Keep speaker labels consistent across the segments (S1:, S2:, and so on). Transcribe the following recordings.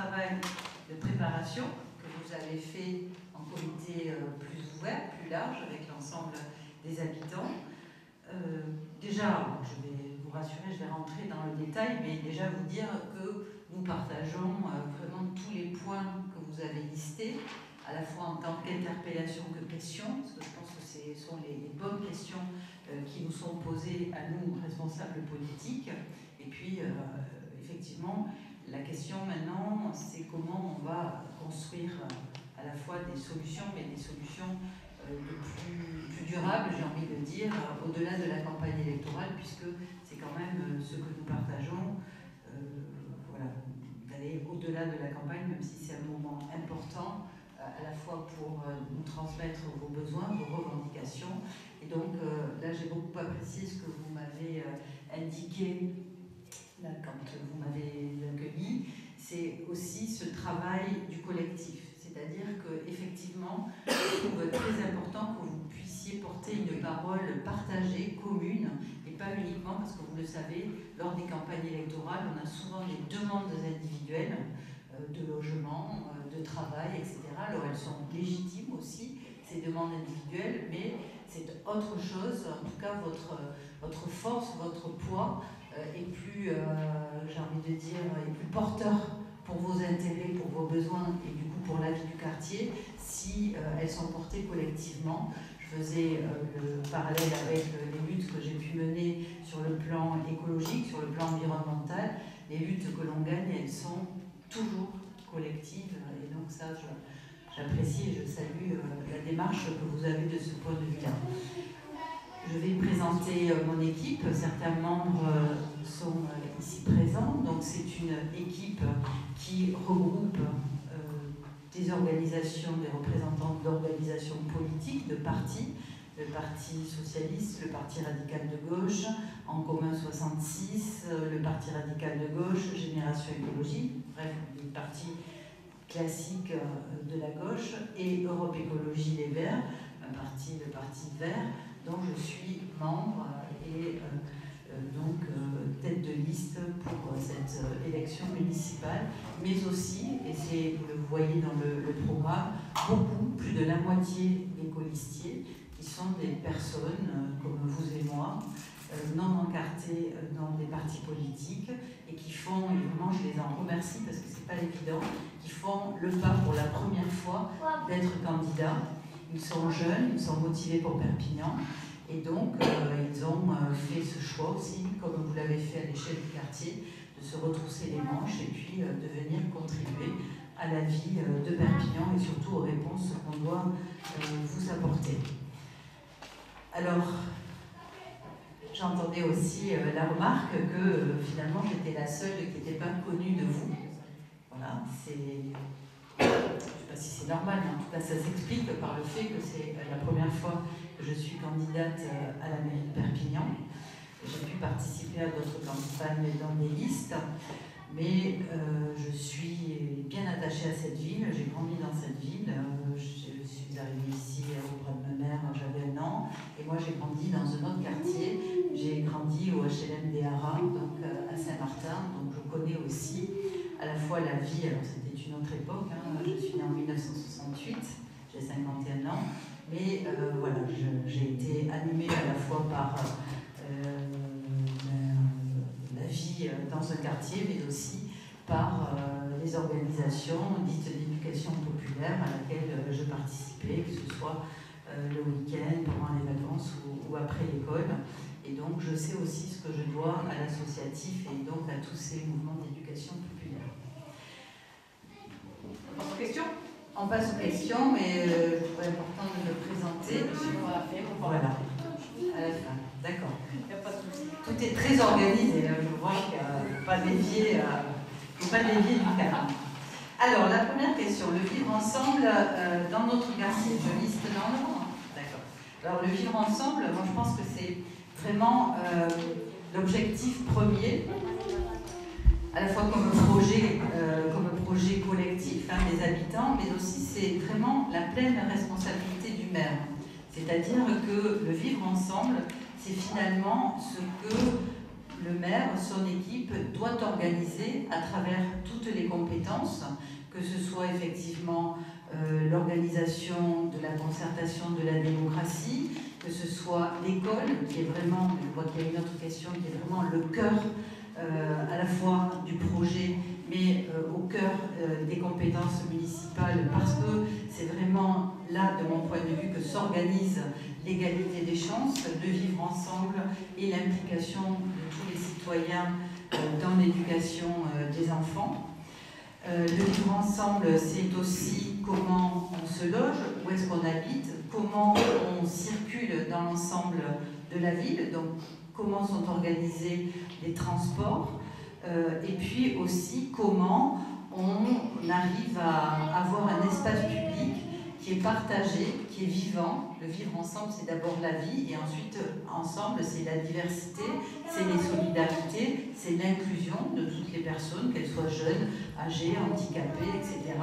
S1: travail de préparation que vous avez fait en comité plus ouvert, plus large, avec l'ensemble des habitants. Déjà, je vais vous rassurer, je vais rentrer dans le détail, mais déjà vous dire que nous partageons vraiment tous les points que vous avez listés, à la fois en tant qu'interpellation que question, parce que je pense que ce sont les bonnes questions qui nous sont posées à nous, responsables politiques. Et puis, effectivement, la question maintenant, c'est comment on va construire à la fois des solutions, mais des solutions plus durables, j'ai envie de dire, au-delà de la campagne électorale, puisque c'est quand même ce que nous partageons, voilà, d'aller au-delà de la campagne, même si c'est un moment important, à la fois pour nous transmettre vos besoins, vos revendications. Et donc là, j'ai beaucoup apprécié ce que vous m'avez indiqué là, quand vous m'avez accueilli, c'est aussi ce travail du collectif. C'est-à-dire qu'effectivement, je trouve très important que vous puissiez porter une parole partagée, commune, et pas uniquement, parce que vous le savez, lors des campagnes électorales, on a souvent des demandes individuelles de logement, de travail, etc. Alors elles sont légitimes aussi, ces demandes individuelles, mais c'est autre chose. En tout cas, votre force, votre poids est plus, j'ai envie de dire, est plus porteur pour vos intérêts, pour vos besoins et du coup pour la vie du quartier, si elles sont portées collectivement. Je faisais le parallèle avec les luttes que j'ai pu mener sur le plan écologique, sur le plan environnemental. Les luttes que l'on gagne, elles sont toujours collectives, et donc ça, j'apprécie et je salue la démarche que vous avez de ce point de vue-là. Je vais présenter mon équipe. Certains membres sont ici présents. Donc c'est une équipe qui regroupe des organisations, des représentants d'organisations politiques, de partis, le Parti socialiste, le Parti radical de gauche, En commun 66, le Parti radical de gauche, Génération écologie, bref, des partis classiques de la gauche, et Europe Écologie Les Verts, le parti vert, dont je suis membre et donc tête de liste pour cette élection municipale, mais aussi, et vous le voyez dans le programme, beaucoup, plus de la moitié des colistiers, qui sont des personnes comme vous et moi, non encartées dans des partis politiques, et qui font, et vraiment je les en remercie parce que c'est pas évident, qui font le pas pour la première fois d'être candidats. Ils sont jeunes, ils sont motivés pour Perpignan, et donc ils ont fait ce choix aussi, comme vous l'avez fait à l'échelle du quartier, de se retrousser les manches et puis de venir contribuer à la vie de Perpignan et surtout aux réponses qu'on doit vous apporter. Alors, j'entendais aussi la remarque que finalement j'étais la seule qui n'était pas connue de vous. Voilà, je ne sais pas si c'est normal, mais en tout cas ça s'explique par le fait que c'est la première fois que je suis candidate à la mairie de Perpignan. J'ai pu participer à d'autres campagnes dans des listes, mais je suis bien attachée à cette ville, j'ai grandi dans cette ville, je suis arrivée ici auprès de ma mère, j'avais 1 an, et moi j'ai grandi dans un autre quartier, j'ai grandi au HLM des Haras, donc à Saint-Martin, donc je connais aussi à la fois la vie, alors c'était une autre époque, hein, je suis née en 1968, j'ai 51 ans, mais voilà, j'ai été animée à la fois par la vie dans un quartier, mais aussi par les organisations dites d'éducation populaire à laquelle je participais, que ce soit le week-end, pendant les vacances ou après l'école. Et donc je sais aussi ce que je dois à l'associatif et donc à tous ces mouvements d'éducation populaire. On passe aux questions ? On passe aux questions, mais je trouve important de me présenter. Voilà, à la fin. D'accord. Tout est très organisé, je vois qu'il ne faut pas dévier du cadre. Alors, la première question, le vivre ensemble dans notre quartier. Je liste dans le monde. D'accord. Alors, le vivre ensemble, moi je pense que c'est vraiment l'objectif premier, à la fois comme projet collectif des habitants, mais aussi c'est vraiment la pleine responsabilité du maire. C'est-à-dire que le vivre ensemble, c'est finalement ce que le maire, son équipe, doit organiser à travers toutes les compétences, que ce soit effectivement l'organisation de la concertation de la démocratie, que ce soit l'école, qui est vraiment, je vois qu'il y a une autre question, qui est vraiment le cœur à la fois du projet, mais au cœur des compétences municipales, parce que c'est vraiment là, de mon point de vue, que s'organise l'égalité des chances, de vivre ensemble et l'implication de tous les citoyens dans l'éducation des enfants. Le vivre ensemble, c'est aussi comment on se loge, où est-ce qu'on habite, comment on circule dans l'ensemble de la ville, donc comment sont organisés les transports, et puis aussi comment on arrive à avoir un espace public qui est partagé, qui est vivant. Le vivre ensemble, c'est d'abord la vie, et ensuite, ensemble, c'est la diversité, c'est les solidarités, c'est l'inclusion de toutes les personnes, qu'elles soient jeunes, âgées, handicapées, etc.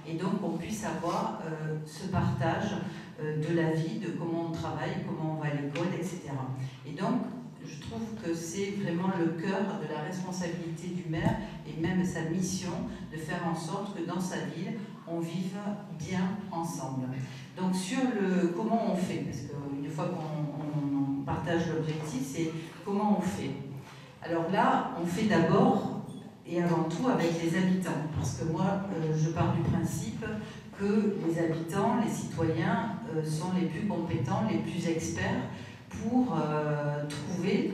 S1: Et donc, on puisse avoir ce partage de la vie, de comment on travaille, comment on va à l'école, etc. Et donc, je trouve que c'est vraiment le cœur de la responsabilité du maire et même sa mission de faire en sorte que dans sa ville, on vive bien ensemble. Donc sur le comment on fait, parce qu'une fois qu'on partage l'objectif, c'est comment on fait. Alors là, on fait d'abord et avant tout avec les habitants, parce que moi, je pars du principe que les habitants, les citoyens sont les plus compétents, les plus experts pour trouver,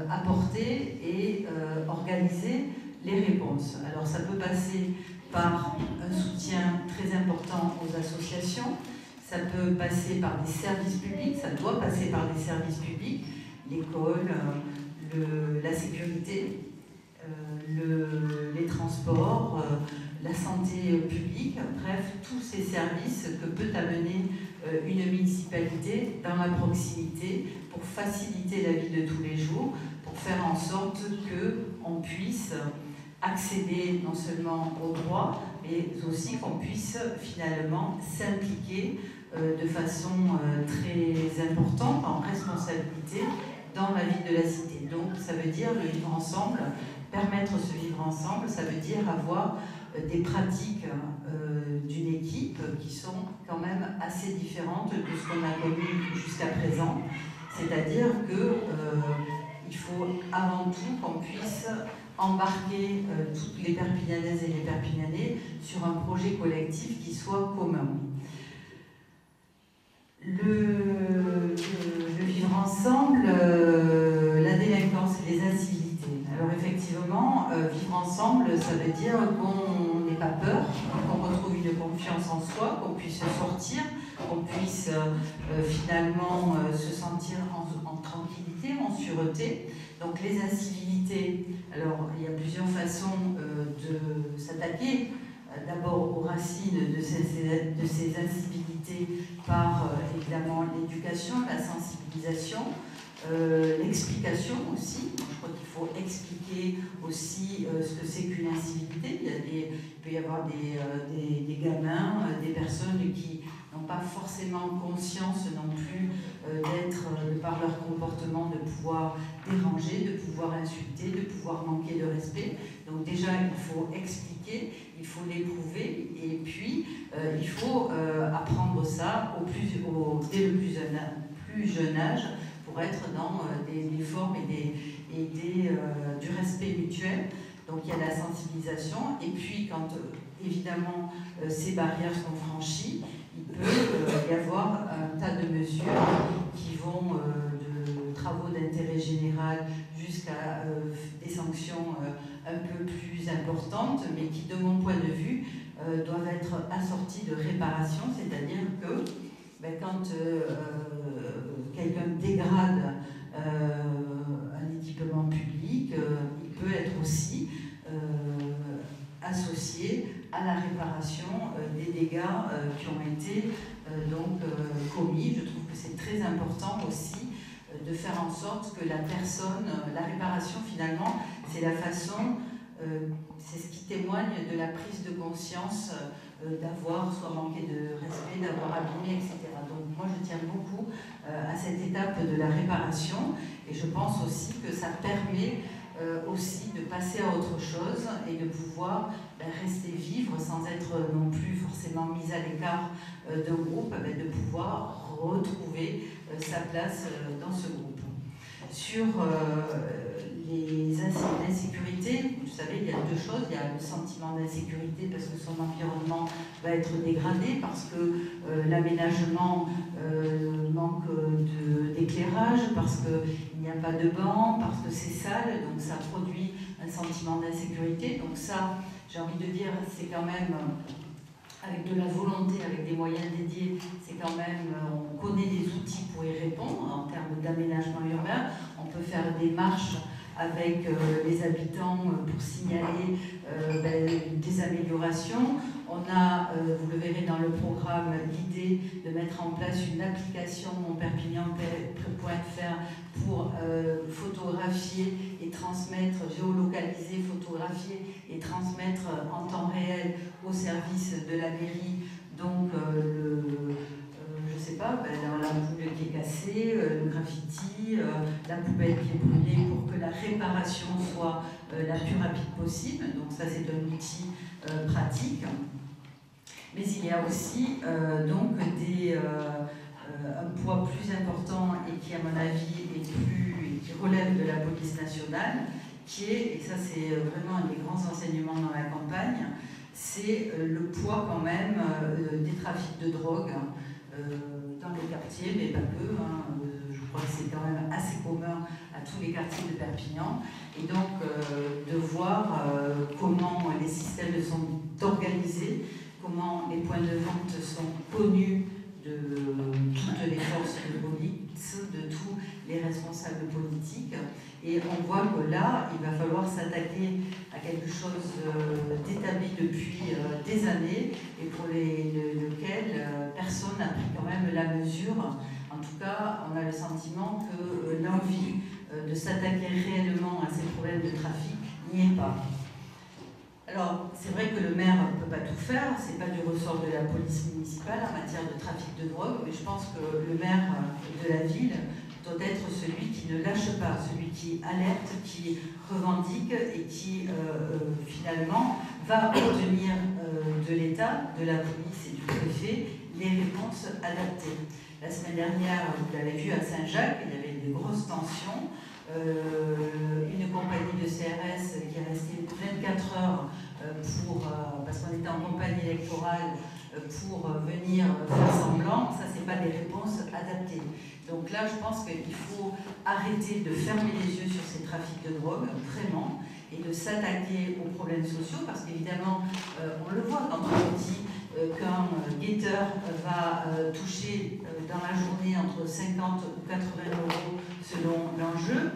S1: apporter et organiser les réponses. Alors ça peut passer par un soutien très important aux associations, ça peut passer par des services publics, ça doit passer par des services publics, l'école, la sécurité, les transports, la santé publique, bref, tous ces services que peut amener une municipalité dans la proximité pour faciliter la vie de tous les jours, pour faire en sorte qu'on puisse accéder non seulement aux droits, mais aussi qu'on puisse finalement s'impliquer de façon très importante, en responsabilité, dans la vie de la cité. Donc ça veut dire le vivre ensemble, permettre ce vivre ensemble, ça veut dire avoir des pratiques d'une équipe qui sont quand même assez différentes de ce qu'on a connu jusqu'à présent. C'est-à-dire qu'il faut avant tout qu'on puisse embarquer toutes les Perpignanaises et les Perpignanais sur un projet collectif qui soit commun. Le vivre ensemble, la délinquance et les incivilités. Alors effectivement, vivre ensemble, ça veut dire qu'on n'ait pas peur, qu'on retrouve une confiance en soi, qu'on puisse sortir, qu'on puisse finalement se sentir en tranquillité, en sûreté. Donc les incivilités, alors il y a plusieurs façons de s'attaquer. D'abord aux racines de ces incivilités par évidemment l'éducation, la sensibilisation, l'explication aussi. Je crois qu'il faut expliquer aussi ce que c'est qu'une incivilité. Il peut y avoir des gamins, des personnes qui n'ont pas forcément conscience non plus d'être, de par leur comportement, de pouvoir déranger, de pouvoir insulter, de pouvoir manquer de respect. Donc déjà, il faut expliquer, il faut l'éprouver, et puis il faut apprendre ça dès le plus jeune âge pour être dans des formes et du respect mutuel. Donc il y a la sensibilisation, et puis quand évidemment ces barrières sont franchies, il peut y avoir un tas de mesures qui vont de travaux d'intérêt général jusqu'à des sanctions un peu plus importantes, mais qui, de mon point de vue, doivent être assorties de réparation, c'est-à-dire que quand quelqu'un dégrade un équipement public, il peut être aussi associé à la réparation des dégâts qui ont été commis. Je trouve que c'est très important aussi de faire en sorte que la personne, la réparation finalement, c'est la façon, c'est ce qui témoigne de la prise de conscience d'avoir soit manqué de respect, d'avoir abîmé, etc. Donc moi je tiens beaucoup à cette étape de la réparation. Et je pense aussi que ça permet aussi de passer à autre chose et de pouvoir rester vivre sans être non plus forcément mise à l'écart d'un groupe, de pouvoir retrouver sa place dans ce groupe. Sur les insécurités, vous savez, il y a deux choses. Il y a le sentiment d'insécurité parce que son environnement va être dégradé, parce que l'aménagement manque d'éclairage, parce qu'il n'y a pas de banc, parce que c'est sale, donc ça produit un sentiment d'insécurité. Donc ça, j'ai envie de dire, c'est quand même, avec de la volonté, avec des moyens dédiés, c'est quand même, on connaît des outils pour y répondre en termes d'aménagement urbain. On peut faire des marches avec les habitants pour signaler des améliorations. On a, vous le verrez dans le programme, l'idée de mettre en place une application Perpignan.fr pour photographier et transmettre, géolocaliser, photographier et transmettre en temps réel au service de la mairie, donc je sais pas, l'ampoule qui est cassée, le graffiti, la poubelle qui est brûlée pour que la réparation soit la plus rapide possible. Donc ça, c'est un outil pratique. Mais il y a aussi donc un poids plus important et qui, à mon avis, qui relève de la police nationale, qui est, et ça c'est vraiment un des grands enseignements dans la campagne, c'est le poids quand même des trafics de drogue dans les quartiers, mais pas que. Je crois que c'est quand même assez commun à tous les quartiers de Perpignan. Et donc de voir comment les systèmes sont organisés, comment les points de vente sont connus de toutes les forces de police, de tous les responsables politiques. Et on voit que là, il va falloir s'attaquer à quelque chose d'établi depuis des années et pour lequel personne n'a pris quand même la mesure. En tout cas, on a le sentiment que l'envie de s'attaquer réellement à ces problèmes de trafic n'y est pas. Alors, c'est vrai que le maire ne peut pas tout faire, ce n'est pas du ressort de la police municipale en matière de trafic de drogue, mais je pense que le maire de la ville doit être celui qui ne lâche pas, celui qui alerte, qui revendique et qui finalement va obtenir de l'État, de la police et du préfet les réponses adaptées. La semaine dernière, vous l'avez vu à Saint-Jacques, il y avait des grosses tensions. Une compagnie de CRS qui est restée 24 heures parce qu'on était en campagne électorale pour venir faire semblant, ça c'est pas des réponses adaptées. Donc là je pense qu'il faut arrêter de fermer les yeux sur ces trafics de drogue, vraiment, et de s'attaquer aux problèmes sociaux, parce qu'évidemment on le voit quand on dit qu'un guetteur va toucher dans la journée entre 50 ou 80 euros selon l'enjeu.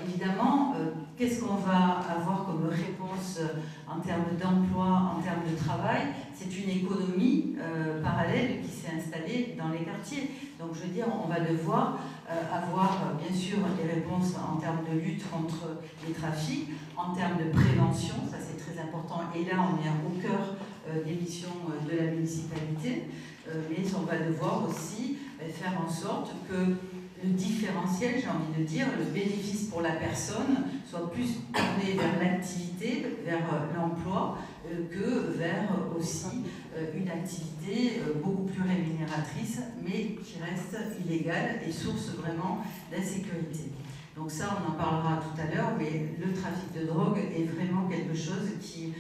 S1: Évidemment, qu'est-ce qu'on va avoir comme réponse en termes d'emploi, en termes de travail? C'est une économie parallèle qui s'est installée dans les quartiers. Donc je veux dire, on va devoir avoir bien sûr des réponses en termes de lutte contre les trafics, en termes de prévention, ça c'est très important, et là on est au cœur des missions de la municipalité, mais on va devoir aussi faire en sorte que le différentiel, j'ai envie de dire, le bénéfice pour la personne soit plus tourné vers l'activité, vers l'emploi, que vers aussi une activité beaucoup plus rémunératrice, mais qui reste illégale et source vraiment d'insécurité. Donc ça, on en parlera tout à l'heure, mais le trafic de drogue est vraiment quelque chose qui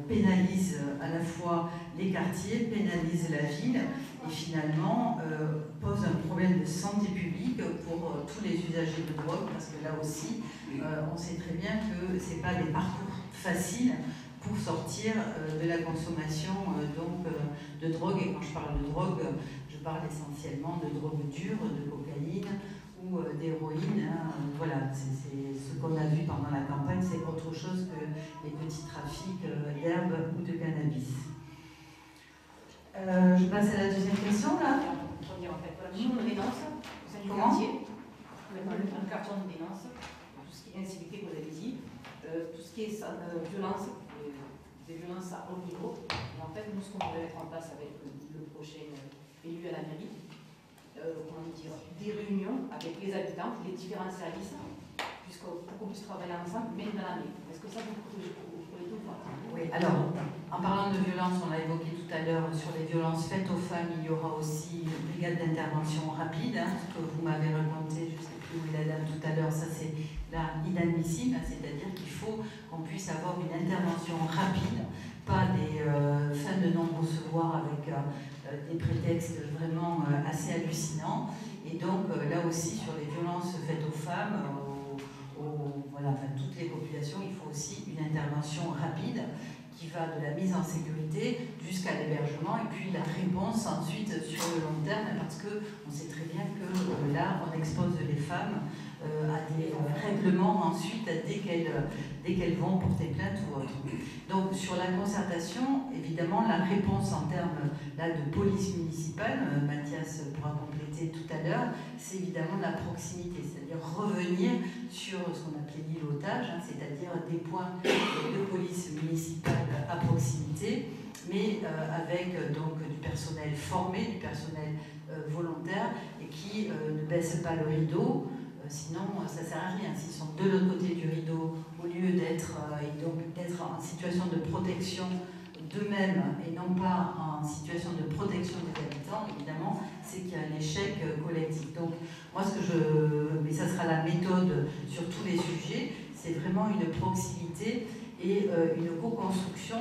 S1: pénalise à la fois les quartiers, pénalise la ville et finalement pose un problème de santé publique pour tous les usagers de drogue, parce que là aussi, on sait très bien que ce n'est pas des parcours faciles pour sortir de la consommation de drogue. Et quand je parle de drogue, je parle essentiellement de drogue dure, de cocaïne ou d'héroïne. Voilà, c'est ce qu'on a vu pendant la campagne, c'est autre chose que les petits trafics d'herbe ou de cannabis. Je passe à la deuxième question, là.
S2: On dit en fait, voilà, nous on dénonce, au sein du quartier, un carton de dénonce, tout ce qui est insécurité, vous avez dit, tout ce qui est violence, des violences à haut niveau. Et en fait, nous, ce qu'on voudrait mettre en place avec le prochain élu à la mairie, des réunions avec les habitants, les différents services, pour qu'on puisse travailler ensemble, même dans l'année. Est-ce que ça vous pourrez tout faire?
S1: Oui, alors, en parlant de violence, on l'a évoqué tout à l'heure, sur les violences faites aux femmes, il y aura aussi une brigade d'intervention rapide, ce que vous m'avez raconté, je ne sais plus où est la dame tout à l'heure, ça c'est là inadmissible, c'est-à-dire qu'il faut qu'on puisse avoir une intervention rapide, pas des fins de non-recevoir avec des prétextes vraiment assez hallucinants. Et donc là aussi, sur les violences faites aux femmes, voilà, enfin, toutes les populations, il faut aussi une intervention rapide qui va de la mise en sécurité jusqu'à l'hébergement et puis la réponse ensuite sur le long terme, parce qu'on sait très bien que là, on expose les femmes à des règlements ensuite dès qu'elles vont porter plainte ou autre. Donc sur la concertation, évidemment, la réponse en termes là, de police municipale, Mathias pourra compléter tout à l'heure, c'est évidemment la proximité, c'est-à-dire revenir sur ce qu'on appelait l'îlotage, c'est-à-dire des points de police municipale à proximité, mais avec donc du personnel formé, du personnel volontaire, et qui ne baisse pas le rideau. Sinon, ça ne sert à rien. S'ils sont de l'autre côté du rideau, au lieu d'être en situation de protection d'eux-mêmes et non pas en situation de protection des habitants, évidemment, c'est qu'il y a un échec collectif. Donc, moi, mais ça sera la méthode sur tous les sujets, c'est vraiment une proximité et une co-construction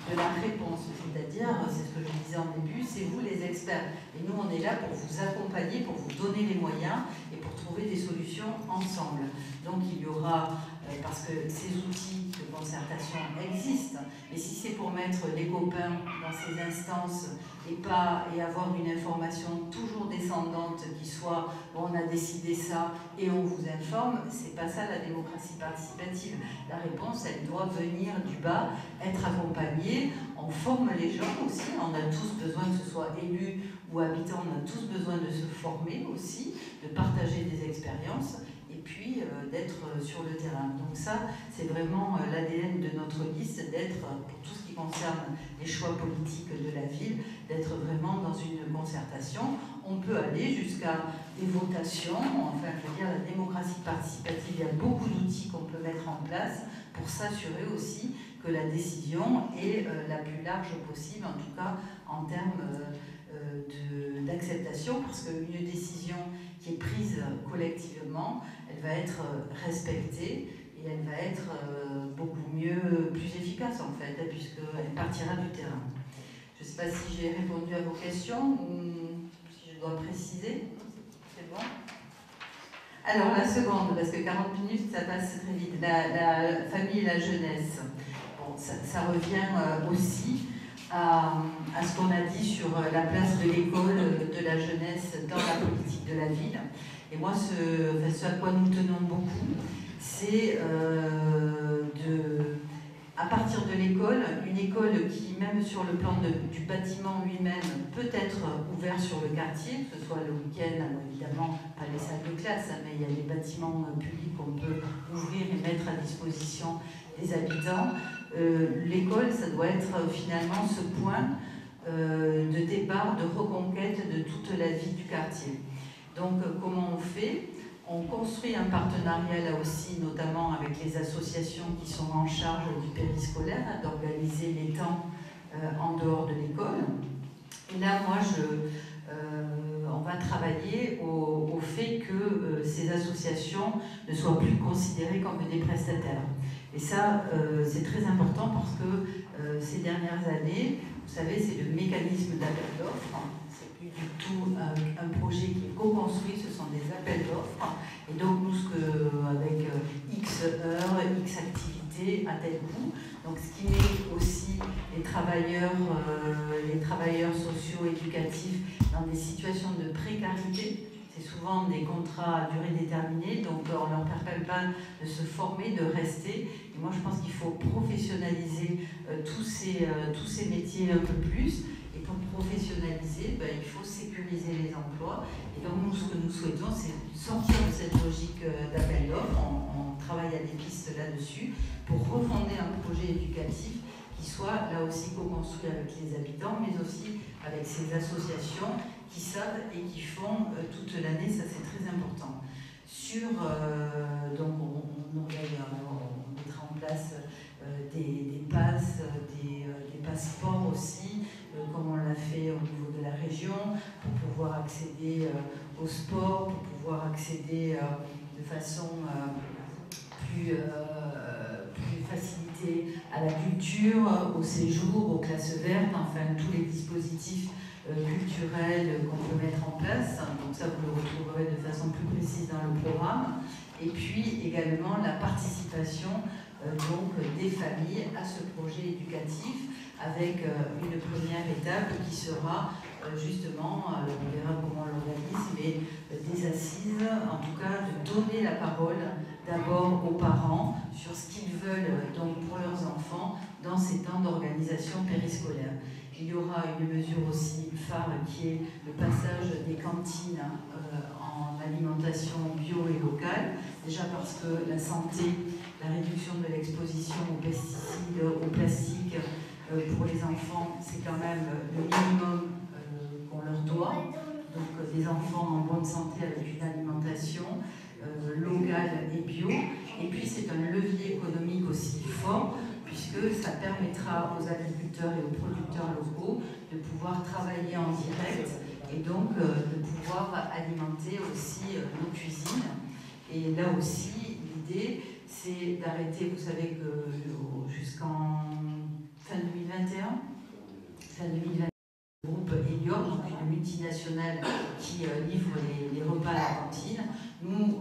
S1: de la réponse. C'est-à-dire, c'est ce que je disais en début, c'est vous les experts. Et nous, on est là pour vous accompagner, pour vous donner les moyens et pour trouver des solutions ensemble. Donc il y aura, parce que ces outils de concertation existent, mais si c'est pour mettre les copains dans ces instances et avoir une information toujours descendante qui soit bon, on a décidé ça et on vous informe, c'est pas ça la démocratie participative. La réponse, elle doit venir du bas, être accompagnée, on forme les gens aussi, on a tous besoin, que ce soit élus ou habitants, on a tous besoin de se former aussi, de partager des expériences et puis d'être sur le terrain. Donc ça, c'est vraiment l'ADN de notre liste, d'être, pour tout ce qui concerne les choix politiques de la ville, d'être vraiment dans une concertation. On peut aller jusqu'à des votations, enfin je veux dire, la démocratie participative, il y a beaucoup d'outils qu'on peut mettre en place pour s'assurer aussi que la décision est la plus large possible, en tout cas en termes d'acceptation, parce qu'une décision qui est prise collectivement, elle va être respectée et elle va être beaucoup mieux, plus efficace en fait, puisqu'elle partira du terrain. Je ne sais pas si j'ai répondu à vos questions ou si je dois préciser. C'est bon? Alors la seconde, parce que 40 minutes ça passe très vite, la famille et la jeunesse. Bon, ça revient aussi à ce qu'on a dit sur la place de l'école, de la jeunesse dans la politique de la ville. Et moi, ce à quoi nous tenons beaucoup, c'est à partir de l'école, une école qui, même sur le plan du bâtiment lui-même, peut être ouverte sur le quartier, que ce soit le week-end, évidemment, pas les salles de classe, mais il y a des bâtiments publics qu'on peut ouvrir et mettre à disposition des habitants. L'école, ça doit être finalement ce point de départ, de reconquête de toute la vie du quartier. Donc, comment on fait ? On construit un partenariat là aussi, notamment avec les associations qui sont en charge du périscolaire, d'organiser les temps en dehors de l'école. Et là, moi, on va travailler au fait que ces associations ne soient plus considérées comme des prestataires. Et ça, c'est très important parce que ces dernières années, vous savez, c'est le mécanisme d'appel d'offres. C'est plus du tout un projet qui est co-construit, ce sont des appels d'offres. Et donc, nous, avec X heures, X activités à tel coût, donc ce qui met aussi les travailleurs socio-éducatifs dans des situations de précarité. C'est souvent des contrats à durée déterminée, donc on ne leur permet pas de se former, de rester. Et moi, je pense qu'il faut professionnaliser tous ces métiers un peu plus. Et pour professionnaliser, il faut sécuriser les emplois. Et donc, nous, ce que nous souhaitons, c'est sortir de cette logique d'appel d'offres. On travaille à des pistes là-dessus pour refonder un projet éducatif qui soit là aussi co-construit avec les habitants, mais aussi avec ces associations qui savent et qui font toute l'année, ça c'est très important. Donc on mettra en place des passes, des passeports aussi, comme on l'a fait au niveau de la région, pour pouvoir accéder au sport, pour pouvoir accéder de façon plus facilitée à la culture, au séjour, aux classes vertes, enfin tous les dispositifs culturels qu'on peut mettre en place. Donc ça, vous le retrouverez de façon plus précise dans le programme. Et puis également la participation donc des familles à ce projet éducatif, avec une première étape qui sera justement, on verra comment on l'organise, mais des assises, en tout cas de donner la parole d'abord aux parents sur ce qu'ils veulent donc pour leurs enfants dans ces temps d'organisation périscolaire. Il y aura une mesure aussi phare qui est le passage des cantines en alimentation bio et locale, déjà parce que la santé, la réduction de l'exposition aux pesticides, au plastique pour les enfants, c'est quand même le minimum qu'on leur doit. Donc des enfants en bonne santé avec une alimentation locale et bio. Et puis c'est un levier économique aussi fort, puisque ça permettra aux agriculteurs et aux producteurs locaux de pouvoir travailler en direct et donc de pouvoir alimenter aussi nos cuisines. Et là aussi, l'idée, c'est d'arrêter, vous savez que jusqu'en fin 2021, le groupe Elior, donc une multinationale qui livre les repas à la cantine. Nous,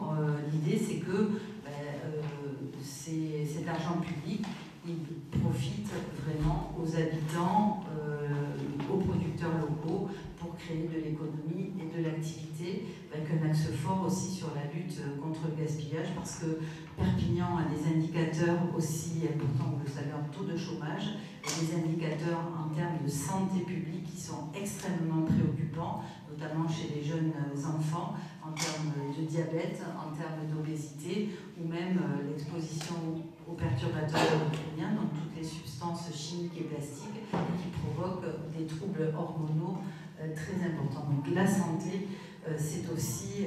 S1: l'idée, c'est que cet argent public, il profite vraiment aux habitants, aux producteurs locaux pour créer de l'économie et de l'activité, avec un axe fort aussi sur la lutte contre le gaspillage, parce que Perpignan a des indicateurs aussi importants, vous le savez, en taux de chômage, et des indicateurs en termes de santé publique qui sont extrêmement préoccupants, notamment chez les jeunes enfants, en termes de diabète, en termes d'obésité, ou même l'exposition aux perturbateurs endocriniens, donc toutes les substances chimiques et plastiques qui provoquent des troubles hormonaux très importants. Donc la santé, c'est aussi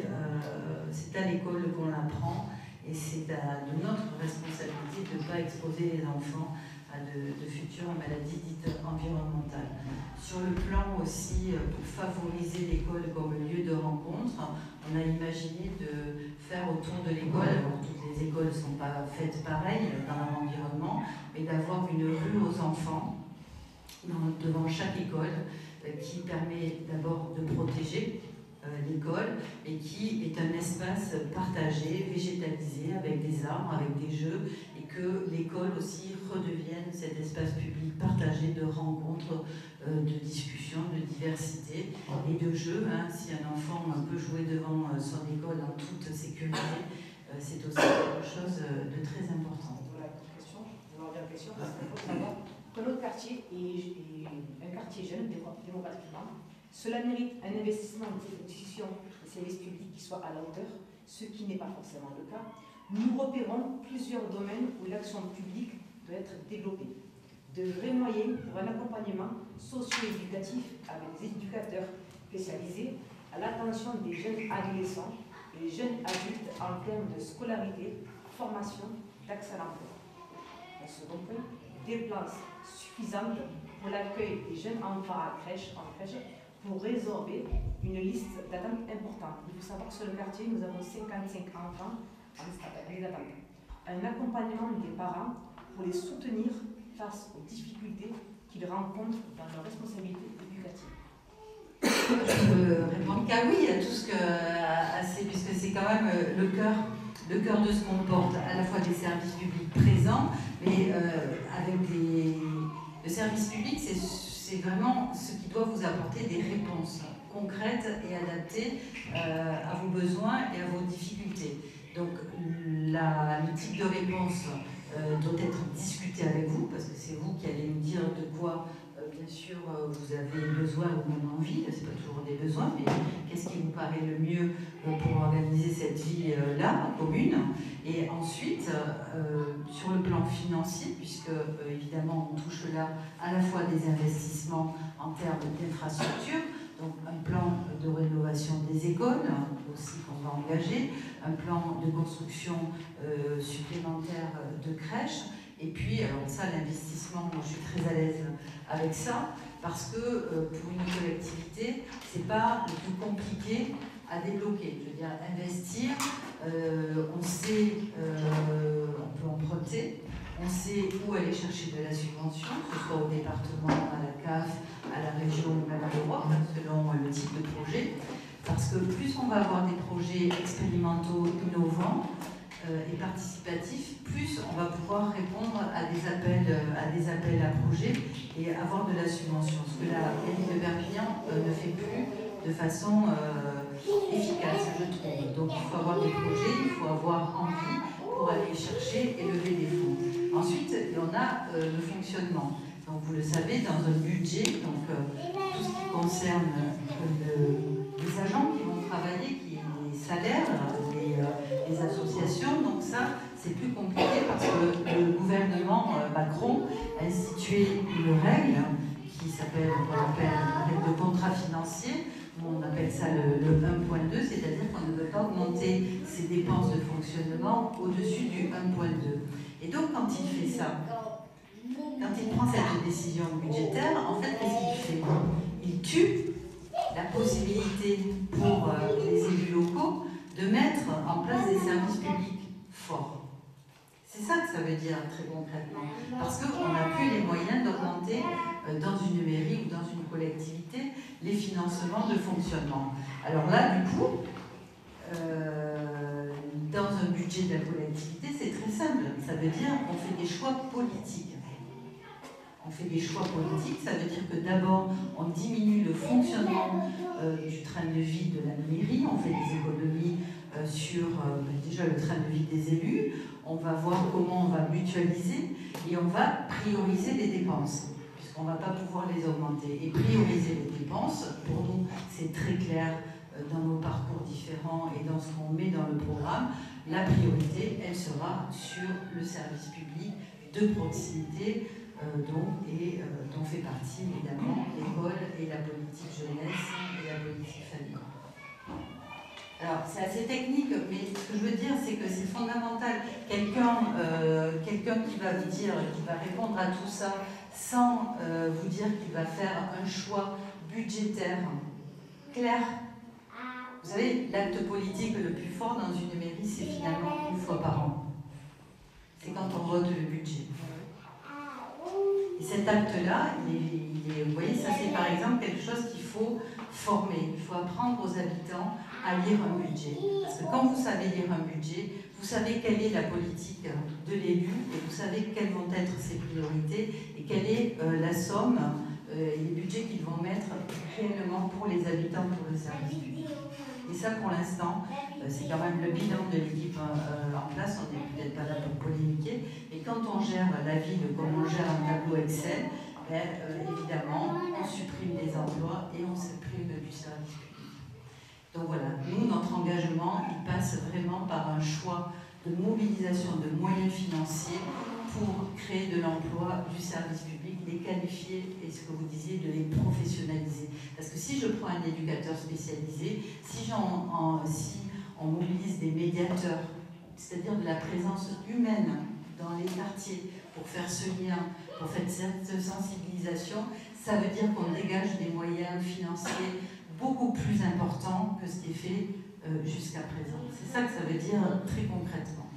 S1: c'est à l'école qu'on l'apprend, et c'est de notre responsabilité de ne pas exposer les enfants à de futures maladies dites environnementales. Sur le plan aussi, pour favoriser l'école comme lieu de rencontre, on a imaginé de faire autour de l'école, alors toutes les écoles ne sont pas faites pareil dans leur environnement, mais d'avoir une rue aux enfants devant chaque école qui permet d'abord de protéger l'école et qui est un espace partagé, végétalisé, avec des arbres, avec des jeux, et que l'école aussi redevienne cet espace public partagé de rencontres, de discussions, de diversité et de jeux. Si un enfant peut jouer devant son école en toute sécurité, c'est aussi quelque chose de très important.
S2: Voilà une question. Je vais avoir une question parce qu'il faut savoir que notre quartier est un quartier jeune démographiquement. Cela mérite un investissement de discussion des services publics qui soit à la hauteur, ce qui n'est pas forcément le cas. Nous repérons plusieurs domaines où l'action publique doit être développée. De vrais moyens pour un accompagnement socio-éducatif avec des éducateurs spécialisés à l'attention des jeunes adolescents et des jeunes adultes en termes de scolarité, formation, d'accès à l'emploi. Un second point, des places suffisantes pour l'accueil des jeunes enfants en crèche, pour résorber une liste d'attente importante. Il faut savoir que sur le quartier, nous avons 55 enfants en liste d'attente. Un accompagnement des parents pour les soutenir face aux difficultés qu'ils rencontrent dans leur responsabilité éducative.
S1: Je peux répondre qu'à oui à tout ce que, puisque c'est quand même le cœur de ce qu'on porte, à la fois des services publics présents, mais avec le service public, c'est vraiment ce qui doit vous apporter des réponses concrètes et adaptées à vos besoins et à vos difficultés. Donc le type de réponse doit être discuté avec vous, parce que c'est vous qui allez nous dire de quoi, bien sûr, vous avez besoin ou même envie. C'est pas toujours des besoins, mais qu'est-ce qui vous paraît le mieux pour organiser cette vie-là, commune. Et ensuite, sur le plan financier, puisque évidemment on touche là à la fois des investissements en termes d'infrastructures, Donc un plan de rénovation des écoles, aussi qu'on va engager, un plan de construction supplémentaire de crèches, et puis, alors ça, l'investissement, moi je suis très à l'aise avec ça, parce que pour une collectivité, c'est pas le plus compliqué à débloquer. Je veux dire, investir, on sait, on peut emprunter, on sait où aller chercher de la subvention, que ce soit au département, à la CAF, à la région ou même à l'Europe, selon le type de projet. Parce que plus on va avoir des projets expérimentaux, innovants et participatifs, plus on va pouvoir répondre à des appels à projets et avoir de la subvention. Ce que la mairie de Perpignan ne fait plus de façon efficace, je trouve. Donc il faut avoir des projets, il faut avoir envie pour aller chercher et lever des fonds. Ensuite, il y en a le fonctionnement. Donc vous le savez, dans un budget, donc tout ce qui concerne les agents qui vont travailler, les salaires, les associations, donc ça c'est plus compliqué parce que le gouvernement Macron a institué une règle qui s'appelle, la règle de contrat financier. On appelle ça le 1.2, c'est-à-dire qu'on ne veut pas augmenter ses dépenses de fonctionnement au-dessus du 1.2. Et donc, quand il fait ça, quand il prend cette décision budgétaire, en fait, qu'est-ce qu'il fait? Il tue la possibilité pour les élus locaux de mettre en place des services publics forts. C'est ça que ça veut dire très concrètement. Parce qu'on n'a plus les moyens d'augmenter dans une mairie ou dans une collectivité les financements de fonctionnement. Alors là, du coup, dans un budget de la collectivité, c'est très simple. Ça veut dire qu'on fait des choix politiques. On fait des choix politiques, ça veut dire que d'abord, on diminue le fonctionnement du train de vie de la mairie, on fait des économies sur déjà le train de vie des élus, on va voir comment on va mutualiser et on va prioriser les dépenses, puisqu'on ne va pas pouvoir les augmenter. Et prioriser les dépenses, pour nous, c'est très clair dans nos parcours différents et dans ce qu'on met dans le programme. La priorité, elle sera sur le service public de proximité, dont fait partie évidemment l'école et la politique jeunesse et la politique famille. Alors c'est assez technique, mais ce que je veux dire c'est que c'est fondamental. Quelqu'un qui va vous dire, qui va répondre à tout ça sans vous dire qu'il va faire un choix budgétaire clair. Vous savez, l'acte politique le plus fort dans une mairie, c'est finalement une fois par an. C'est quand on vote le budget. Et cet acte-là, vous voyez, ça c'est par exemple quelque chose qu'il faut former. Il faut apprendre aux habitants à lire un budget. Parce que quand vous savez lire un budget, vous savez quelle est la politique de l'élu et vous savez quelles vont être ses priorités et quelle est la somme et les budgets qu'ils vont mettre réellement pour les habitants, pour le service public. Et ça, pour l'instant, c'est quand même le bilan de l'équipe en place. On n'est peut-être pas là pour polémiquer. Et quand on gère la ville comme on gère un tableau Excel, évidemment, on supprime des emplois et on supprime du service public. Donc voilà, nous, notre engagement, il passe vraiment par un choix de mobilisation de moyens financiers pour créer de l'emploi, du service public, les qualifier et ce que vous disiez, de les professionnaliser. Parce que si je prends un éducateur spécialisé, si on mobilise des médiateurs, c'est-à-dire de la présence humaine dans les quartiers pour faire ce lien, pour faire cette sensibilisation, ça veut dire qu'on dégage des moyens financiers beaucoup plus importants que ce qui est fait jusqu'à présent. C'est ça que ça veut dire très concrètement.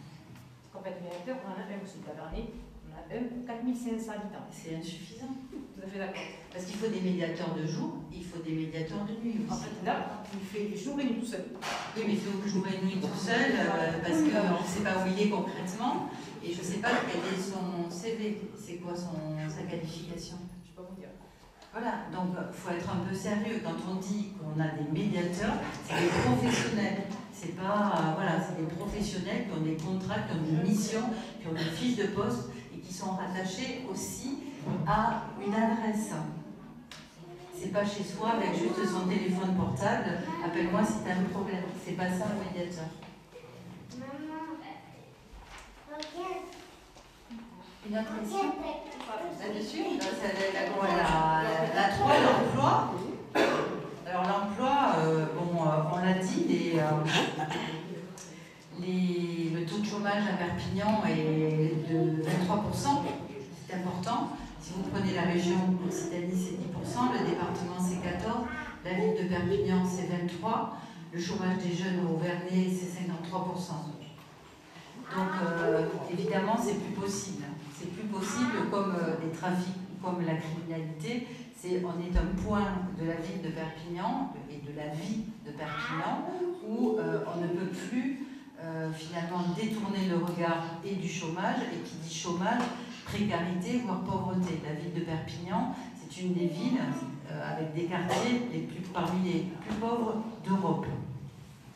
S2: En fait, médiateur, on en a un aussi de Tavernier, on a un pour 4500 habitants.
S1: C'est insuffisant.
S2: Tout à fait d'accord.
S1: Parce qu'il faut des médiateurs de jour, il faut des médiateurs de nuit aussi.
S2: En fait, là, il fait jour et nuit tout seul.
S1: Oui, mais il faut jour et nuit tout seul, parce que je ne sais pas où il est concrètement, et je ne sais pas quel est son CV, c'est quoi sa qualification.
S2: Je ne peux pas vous dire.
S1: Voilà, donc il faut être un peu sérieux. Quand on dit qu'on a des médiateurs, c'est des professionnels. C'est pas, voilà, c'est des professionnels qui ont des contrats, qui ont des missions, qui ont des fiches de poste et qui sont rattachés aussi à une adresse. C'est pas chez soi avec juste son téléphone portable, appelle-moi si tu as un problème. C'est pas ça un médiateur. Une autre question là-dessus? La 3, l'emploi. Alors Alors l'emploi, on l'a dit, le taux de chômage à Perpignan est de 23%, c'est important. Si vous prenez la région Occitanie, c'est 10%, le département, c'est 14%, la ville de Perpignan, c'est 23%, le chômage des jeunes au Vernet, c'est 53%. Donc, évidemment, c'est plus possible. C'est plus possible comme les trafics, comme la criminalité. On est un point de la ville de Perpignan et de la vie de Perpignan où on ne peut plus finalement détourner le regard et du chômage, et qui dit chômage, précarité, voire pauvreté. La ville de Perpignan, c'est une des villes avec des quartiers parmi les plus pauvres d'Europe.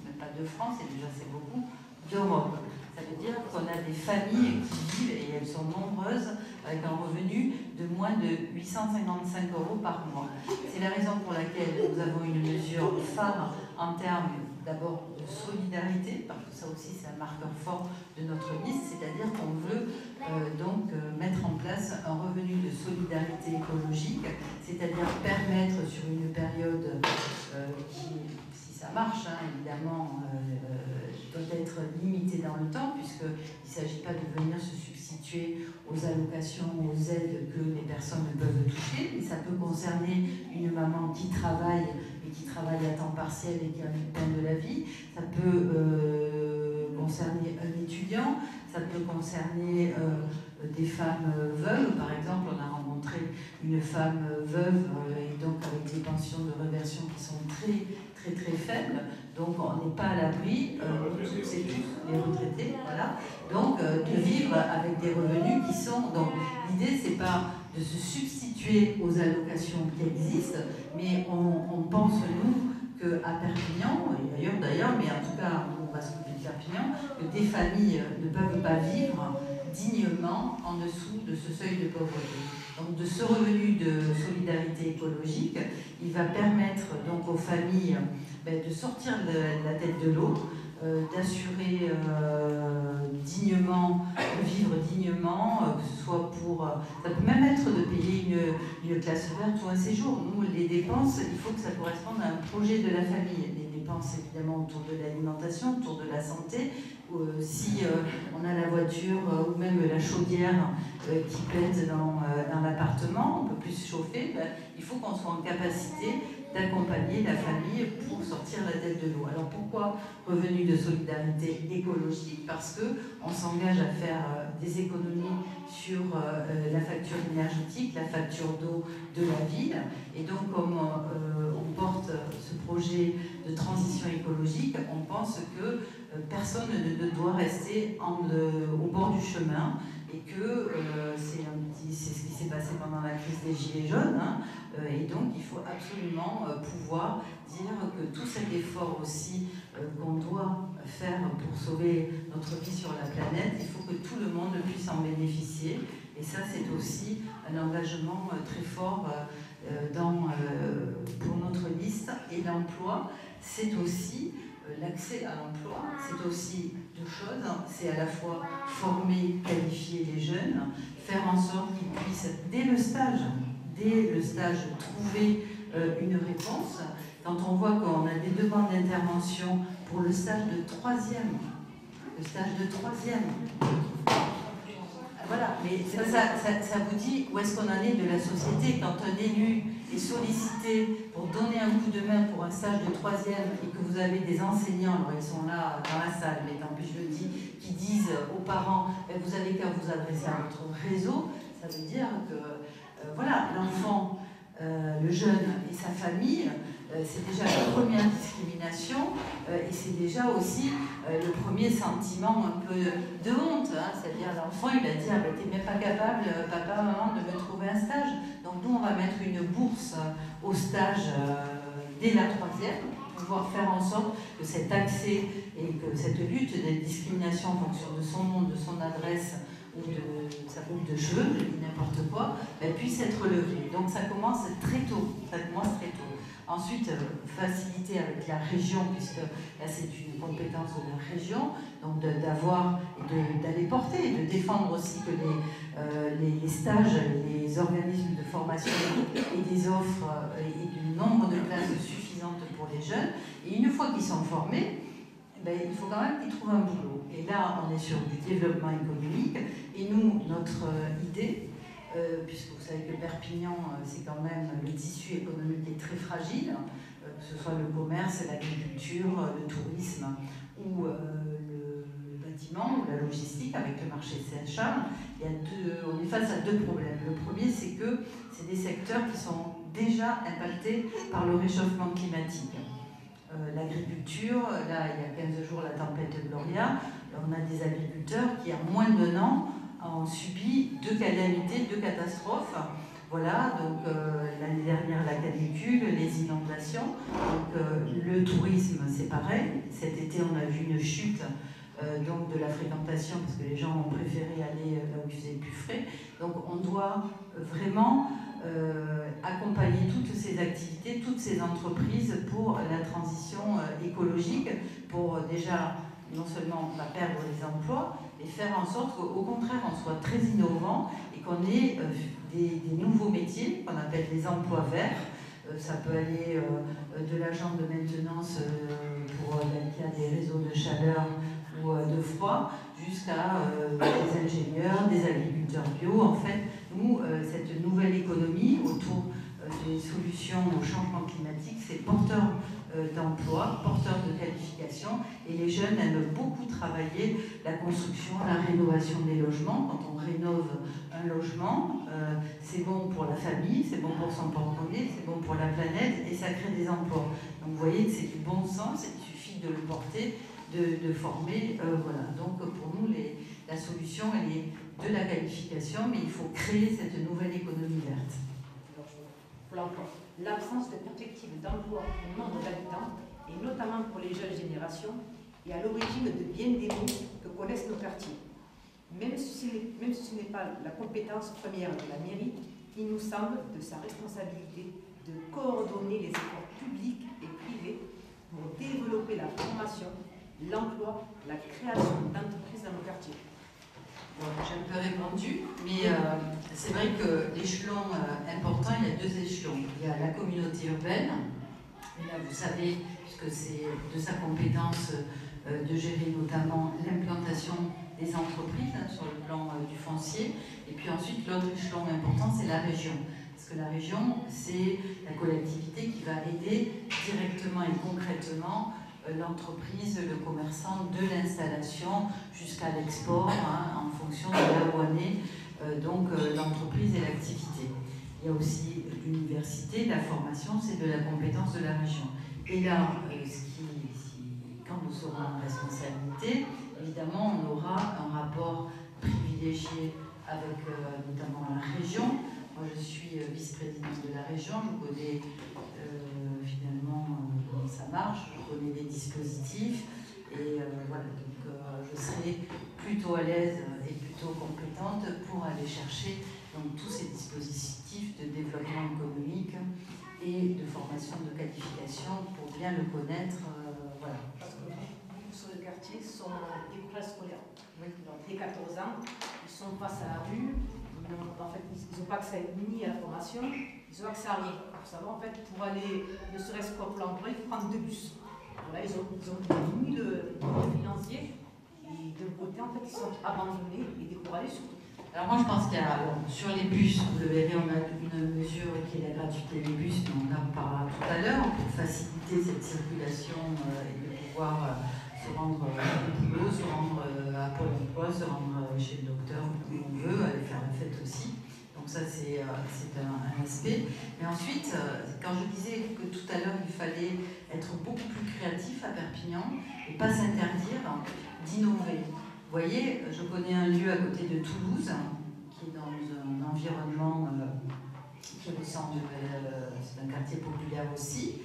S1: Même pas de France, et déjà c'est beaucoup, d'Europe. Ça veut dire qu'on a des familles qui vivent, et elles sont nombreuses, avec un revenu de moins de 855 € par mois. C'est la raison pour laquelle nous avons une mesure phare en termes d'abord de solidarité, parce que ça aussi c'est un marqueur fort de notre liste, c'est-à-dire qu'on veut mettre en place un revenu de solidarité écologique, c'est-à-dire permettre sur une période qui, si ça marche, évidemment, doit être limitée dans le temps, puisqu'il ne s'agit pas de venir se substituer aux allocations, aux aides que les personnes peuvent toucher, mais ça peut concerner une maman qui travaille et qui travaille à temps partiel et qui a une peine de la vie, ça peut concerner un étudiant, ça peut concerner des femmes veuves. Par exemple, on a rencontré une femme veuve et donc avec des pensions de réversion qui sont très faibles, donc on n'est pas à l'abri, toutes et tous les retraités, voilà, donc de vivre avec des revenus qui sont... Donc l'idée, c'est pas de se substituer aux allocations qui existent, mais on pense, nous, qu'à Perpignan, et ailleurs d'ailleurs, mais en tout cas, on va s'occuper de Perpignan, que des familles ne peuvent pas vivre dignement en dessous de ce seuil de pauvreté. Donc de ce revenu de solidarité écologique, il va permettre donc aux familles de sortir de la tête de l'eau, d'assurer dignement, de vivre dignement, que ce soit pour... ça peut même être de payer une classe verte ou un séjour. Nous, les dépenses, il faut que ça corresponde à un projet de la famille. Les dépenses, évidemment, autour de l'alimentation, autour de la santé. Si on a la voiture ou même la chaudière qui pète dans l'appartement, on peut plus se chauffer, il faut qu'on soit en capacité d'accompagner la famille pour sortir la tête de l'eau. Alors pourquoi revenu de solidarité écologique? Parce qu'on s'engage à faire des économies sur la facture énergétique, la facture d'eau de la ville, et donc comme on porte ce projet de transition écologique, on pense que personne ne doit rester au bord du chemin, et que c'est ce qui s'est passé pendant la crise des Gilets jaunes, et donc il faut absolument pouvoir dire que tout cet effort aussi qu'on doit faire pour sauver notre vie sur la planète, il faut que tout le monde puisse en bénéficier, et ça c'est aussi un engagement très fort pour notre liste. Et l'emploi, c'est aussi l'accès à l'emploi, c'est aussi deux choses, c'est à la fois former, qualifier les jeunes, faire en sorte qu'ils puissent, dès le stage, trouver une réponse. Quand on voit qu'on a des demandes d'intervention pour le stage de troisième, voilà, mais ça vous dit où est-ce qu'on en est de la société quand un élu est sollicité pour donner un coup de main pour un stage de troisième et que vous avez des enseignants, alors ils sont là dans la salle, mais tant pis je le dis, qui disent aux parents vous avez qu'à vous adresser à votre réseau, ça veut dire que voilà, l'enfant, le jeune et sa famille, c'est déjà la première discrimination et c'est déjà aussi le premier sentiment un peu de honte, c'est-à-dire l'enfant il va dire t'es même pas capable, papa, maman, de me trouver un stage. Donc nous on va mettre une bourse au stage dès la troisième, pour pouvoir faire en sorte que cet accès et que cette lutte des discriminations en fonction de son nom, de son adresse ou de sa coupe de cheveux, je dis n'importe quoi, puisse être levée. Donc ça commence très tôt, Ensuite, faciliter avec la région, puisque là c'est une compétence de la région, donc d'avoir et d'aller porter, de défendre aussi que les stages, les organismes de formation et des offres et du nombre de places suffisantes des jeunes. Et une fois qu'ils sont formés, ben, il faut quand même qu'ils trouvent un boulot. Et là, on est sur du développement économique. Et nous, notre idée, puisque vous savez que Perpignan, c'est quand même le tissu économique est très fragile, que ce soit le commerce, l'agriculture, le tourisme ou le bâtiment ou la logistique avec le marché CHA, on est face à deux problèmes. Le premier, c'est que c'est des secteurs qui sont déjà impactés par le réchauffement climatique. L'agriculture, là, il y a 15 jours, la tempête Gloria, on a des agriculteurs qui, en moins d'1 an, ont subi 2 calamités, 2 catastrophes. Voilà, donc l'année dernière, la canicule, les inondations. Donc le tourisme, c'est pareil. Cet été, on a vu une chute donc de la fréquentation parce que les gens ont préféré aller là où il faisait plus frais. Donc on doit vraiment accompagner toutes ces activités, toutes ces entreprises pour la transition écologique, pour déjà non seulement pas perdre les emplois, mais faire en sorte qu'au contraire on soit très innovant et qu'on ait des nouveaux métiers qu'on appelle les emplois verts. Ça peut aller de l'agent de maintenance pour qui a des réseaux de chaleur ou de froid, jusqu'à des ingénieurs, des agriculteurs bio. En fait, nous, cette nouvelle économie autour des solutions au changement climatique, c'est porteur d'emploi, porteur de qualification, et les jeunes aiment beaucoup travailler la construction, la rénovation des logements. Quand on rénove un logement, c'est bon pour la famille, c'est bon pour son porte-monnaie, c'est bon pour la planète, et ça crée des emplois. Donc vous voyez que c'est du bon sens, il suffit de le porter, de former, voilà. Donc pour nous, la solution, elle est de la qualification, mais il faut créer cette nouvelle économie verte.
S2: Pour l'emploi, l'absence de perspective d'emploi au nombre d'habitants, et notamment pour les jeunes générations, est à l'origine de bien des maux que connaissent nos quartiers. Même si ce n'est pas la compétence première de la mairie, il nous semble de sa responsabilité de coordonner les efforts publics et privés pour développer la formation, l'emploi, la création d'entreprises dans nos quartiers.
S1: J'ai un peu répondu, mais c'est vrai que l'échelon important, il y a 2 échelons. Il y a la communauté urbaine, et là vous savez, puisque c'est de sa compétence de gérer notamment l'implantation des entreprises sur le plan du foncier, et puis ensuite l'autre échelon important, c'est la région. Parce que la région, c'est la collectivité qui va aider directement et concrètement l'entreprise, le commerçant, de l'installation jusqu'à l'export, en fonction de là où on est, donc l'entreprise et l'activité. Il y a aussi l'université, la formation, c'est de la compétence de la région. Et là, quand nous serons en responsabilité, évidemment, on aura un rapport privilégié avec notamment la région. Moi, je suis vice-présidente de la région, je connais finalement comment ça marche, je connais les dispositifs, et voilà, donc je serai plutôt à l'aise et plutôt compétente pour aller chercher donc, tous ces dispositifs de développement économique et de formation de qualification pour bien le connaître. Voilà.
S2: Parce que beaucoup sur le quartier sont découragés scolaires. Oui. Donc, dès 14 ans, ils sont face à la rue. En fait, ils n'ont pas accès ni à la formation, ils ont accès à rien. Pour savoir, en fait, pour aller, ne serait-ce qu'au Pôle emploi, il faut prendre 2 bus. Voilà, ils ont ni le financier, et d'un côté, en fait, ils sont abandonnés et découragés surtout.
S1: Alors moi, je pense qu'il y a, sur les bus, vous le verrez, on a une mesure qui est la gratuité des bus, mais on en parlera tout à l'heure, pour faciliter cette circulation et de pouvoir se rendre au boulot, se rendre à Pôle emploi, se rendre chez le docteur où on veut, aller faire la fête aussi. Donc ça, c'est un aspect. Mais ensuite, quand je disais que tout à l'heure, il fallait être beaucoup plus créatif à Perpignan et pas s'interdire d'innover. Vous voyez, je connais un lieu à côté de Toulouse, qui est dans un environnement qui ressemble, c'est un quartier populaire aussi.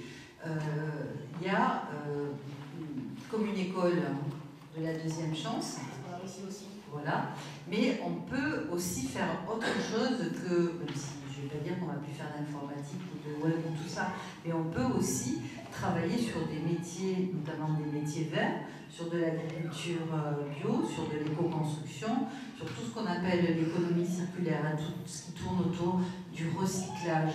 S1: Il y a comme une école de la deuxième chance. Voilà. Mais on peut aussi faire autre chose que, même si je ne vais pas dire qu'on va plus faire d'informatique ou de web ou tout ça, mais on peut aussi travailler sur des métiers, notamment des métiers verts, sur de l'agriculture bio, sur de l'éco-construction, sur tout ce qu'on appelle l'économie circulaire, tout ce qui tourne autour du recyclage,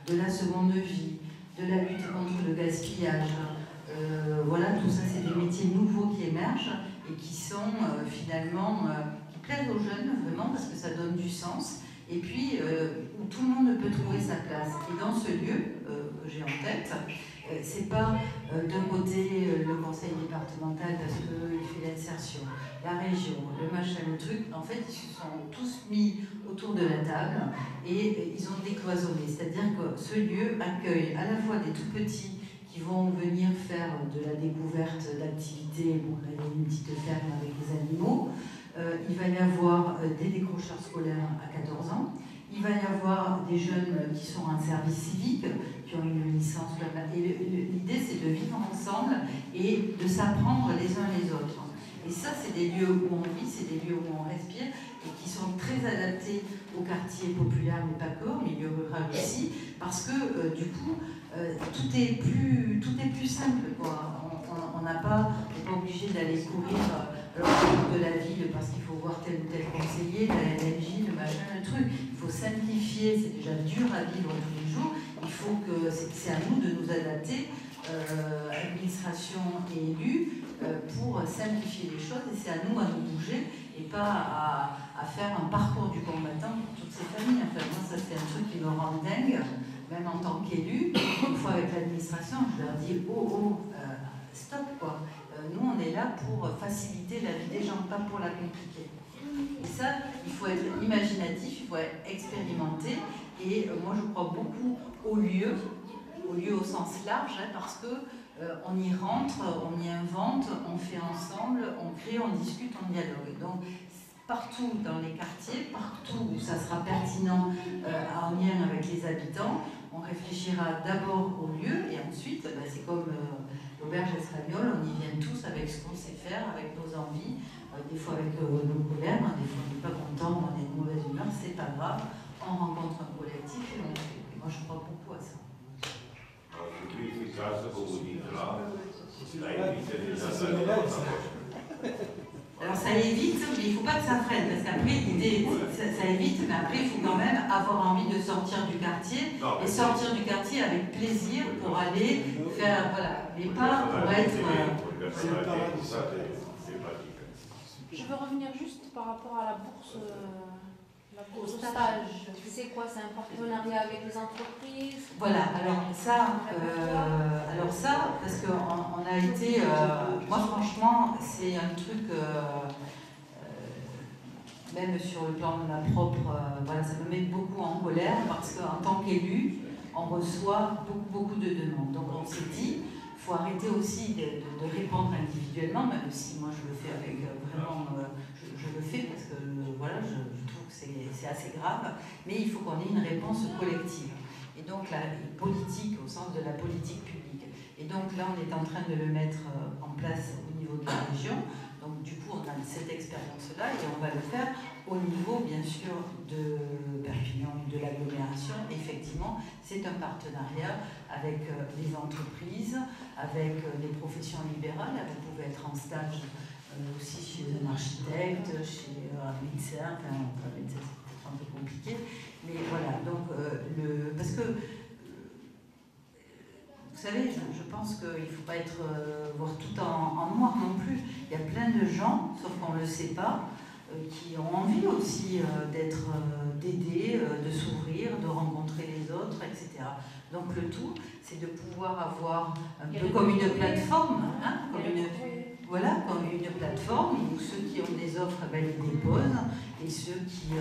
S1: de la seconde vie, de la lutte contre le gaspillage. Voilà, tout ça, c'est des métiers nouveaux qui émergent et qui sont finalement, qui plaisent aux jeunes vraiment parce que ça donne du sens. Et puis, où tout le monde peut trouver sa place. Et dans ce lieu que j'ai en tête, c'est pas d'un côté le conseil départemental parce qu'il fait l'insertion, la région, le machin, le truc. En fait, ils se sont tous mis autour de la table et ils ont décloisonné. C'est-à-dire que ce lieu accueille à la fois des tout petits qui vont venir faire de la découverte d'activités. Bon, là, il y a une petite ferme avec des animaux. Il va y avoir des décrocheurs scolaires à 14 ans. Il va y avoir des jeunes qui sont en service civique, qui ont une licence. Et l'idée, c'est de vivre ensemble et de s'apprendre les uns les autres. Et ça, c'est des lieux où on vit, c'est des lieux où on respire et qui sont très adaptés aux quartiers populaires, mais pas que, au milieu rural aussi, parce que du coup, tout est plus simple, quoi. On n'est pas obligé d'aller courir de la ville parce qu'il faut voir tel ou tel conseiller, la LNJ, le machin, le truc. Il faut simplifier, c'est déjà dur à vivre tous les jours. Il faut que c'est à nous de nous adapter, administration et élus, pour simplifier les choses. Et c'est à nous bouger et pas à faire un parcours du combattant pour toutes ces familles. Enfin, moi, ça c'est un truc qui me rend dingue, même en tant qu'élu. Une fois avec l'administration, je leur dis stop quoi. Nous, on est là pour faciliter la vie des gens, pas pour la compliquer. Et ça, il faut être imaginatif, il faut être expérimenté. Et moi, je crois beaucoup au lieu au sens large, hein, parce que on y rentre, on y invente, on fait ensemble, on crée, on discute, on dialogue. Donc, partout dans les quartiers, partout où ça sera pertinent en lien avec les habitants, on réfléchira d'abord au lieu et ensuite, c'est comme l'auberge espagnole, on y vient tous avec ce qu'on sait faire, avec nos envies, des fois avec nos colères, hein, des fois on n'est pas content, on est de mauvaise humeur, c'est pas grave, on rencontre un collectif et on fait. Et moi je crois beaucoup à ça. Alors ça évite, mais il ne faut pas que ça freine, parce qu'après l'idée, ça évite, mais après il faut quand même avoir envie de sortir du quartier, et sortir du quartier avec plaisir pour aller faire, voilà, mais pas pour être...
S3: Je veux revenir juste par rapport à la bourse stage. C'est quoi? C'est un partenariat avec les entreprises?
S1: Voilà, alors ça, parce qu'on a été... moi franchement, c'est un truc... même sur le plan de ma propre... voilà, ça me met beaucoup en colère parce qu'en tant qu'élu, on reçoit beaucoup de demandes. Donc on s'est dit, il faut arrêter aussi de répondre individuellement, même si moi je le fais avec vraiment... je le fais parce que voilà, je trouve que c'est assez grave, mais il faut qu'on ait une réponse collective. Et donc la politique, au sens de la politique publique. Et donc là, on est en train de le mettre en place au niveau de la région. Donc du coup, on a cette expérience-là et on va le faire au niveau, bien sûr, de Perpignan, de l'agglomération. Effectivement, c'est un partenariat avec les entreprises, avec les professions libérales. Vous pouvez être en stage aussi chez un architecte, chez un médecin. Enfin, un médecin, c'est peut-être un peu compliqué. Mais voilà, donc, parce que vous savez, je pense qu'il ne faut pas être voir tout en noir non plus. Il y a plein de gens, sauf qu'on ne le sait pas, qui ont envie aussi d'aider, de s'ouvrir, de rencontrer les autres, etc. Donc le tout, c'est de pouvoir avoir un peu comme une plateforme, hein, comme une plateforme où ceux qui ont des offres, ils déposent, et ceux qui...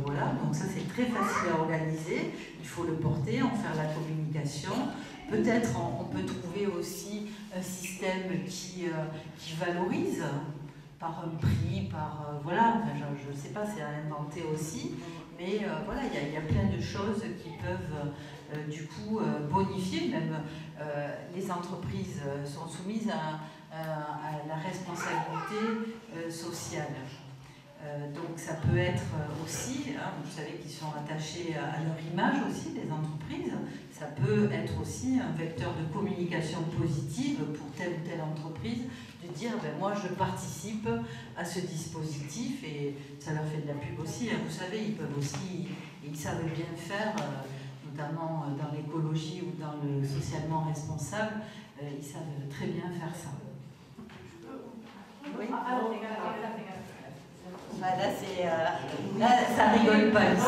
S1: voilà, donc ça c'est très facile à organiser, il faut le porter, en faire la communication. Peut-être on peut trouver aussi un système qui valorise par un prix, voilà, enfin, je ne sais pas, c'est à inventer aussi, mais voilà, il y a plein de choses qui peuvent du coup bonifier, même les entreprises sont soumises à la responsabilité sociale. Donc ça peut être aussi, hein, vous savez qu'ils sont attachés à leur image aussi, les entreprises, ça peut être aussi un vecteur de communication positive pour telle ou telle entreprise, de dire moi je participe à ce dispositif et ça leur fait de la pub aussi, hein, vous savez, ils peuvent aussi, ils savent bien faire, notamment dans l'écologie ou dans le socialement responsable, ils savent très bien faire ça. Oui. Bah là, c'est, là, ça rigole pas ici.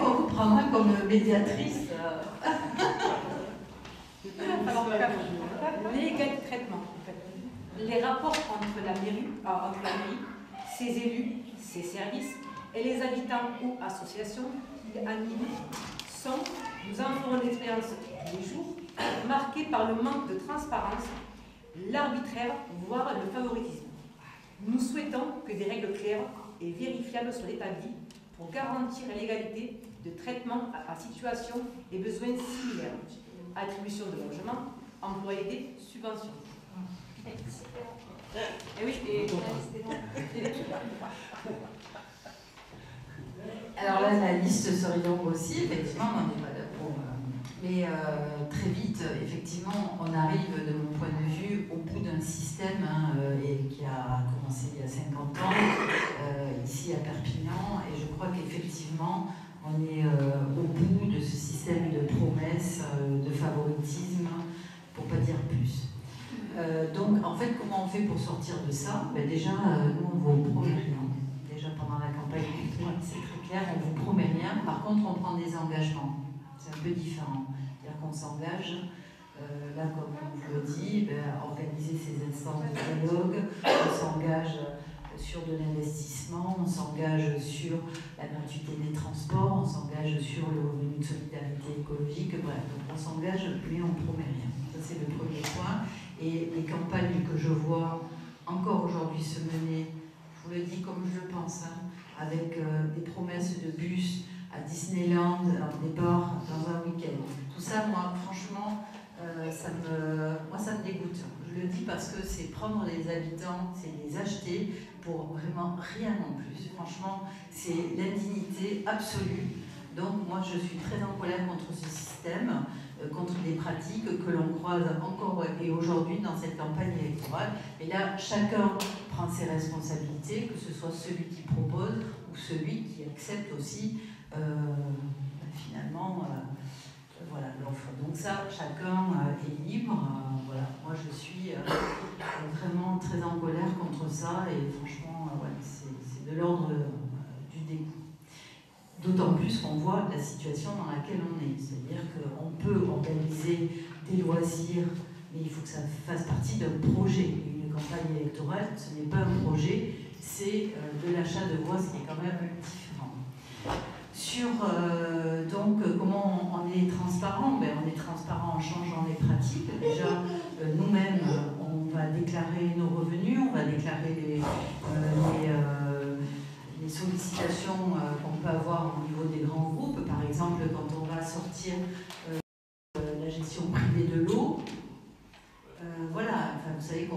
S1: On vous prendra comme médiatrice.
S2: Alors, l'égalité de traitement. Les rapports entre la mairie, ses élus, ses services et les habitants ou associations qui animent sont, nous en ferons l'expérience tous les jours, marqués par le manque de transparence, l'arbitraire, voire le favoritisme. Nous souhaitons que des règles claires et vérifiables soient établies pour garantir l'égalité de traitement à situation et besoins similaires. Attribution de logement, emploi aidé, subvention. Et oui,
S1: alors là, la liste serait longue aussi, effectivement, on n'en est pas là pour. Mais très vite, effectivement, on arrive, de mon point de vue, au bout d'un système qui a commencé il y a 50 ans, ici à Perpignan, et je crois qu'effectivement, on est au bout de ce système de promesses, de favoritisme, pour ne pas dire plus. Donc, en fait, comment on fait pour sortir de ça? Déjà, nous, on ne vous promet rien. Déjà, pendant la campagne électorale, c'est très clair, on ne vous promet rien. Par contre, on prend des engagements. C'est un peu différent. C'est-à-dire qu'on s'engage, là, comme on vous le dit, à organiser ces instances de dialogue, on s'engage sur de l'investissement, on s'engage sur la gratuité des transports, on s'engage sur le revenu de solidarité écologique, bref, donc on s'engage, mais on ne promet rien. Ça, c'est le premier point. Et les campagnes que je vois encore aujourd'hui se mener, je vous le dis comme je le pense, avec des promesses de bus à Disneyland, en départ dans un week-end. Tout ça, moi, franchement, ça me dégoûte. Je le dis parce que c'est prendre les habitants, c'est les acheter pour vraiment rien non plus. Franchement, c'est l'indignité absolue. Donc moi, je suis très en colère contre ce système, contre des pratiques que l'on croise encore et aujourd'hui dans cette campagne électorale. Et là, chacun prend ses responsabilités, que ce soit celui qui propose ou celui qui accepte aussi finalement voilà, l'offre. Donc ça, chacun est libre. Voilà. Moi, je suis vraiment très en colère contre ça et franchement, ouais, c'est de l'ordre du dégoût. D'autant plus qu'on voit la situation dans laquelle on est. C'est-à-dire qu'on peut organiser des loisirs, mais il faut que ça fasse partie d'un projet. Une campagne électorale, ce n'est pas un projet, c'est de l'achat de voix, ce qui est quand même différent. Sur donc comment on est transparent, on est transparent en changeant les pratiques. Déjà, nous-mêmes, on va déclarer nos revenus, on va déclarer les sollicitations qu'on peut avoir au niveau des grands groupes. Par exemple, quand on va sortir la gestion privée de l'eau, voilà, enfin, vous savez que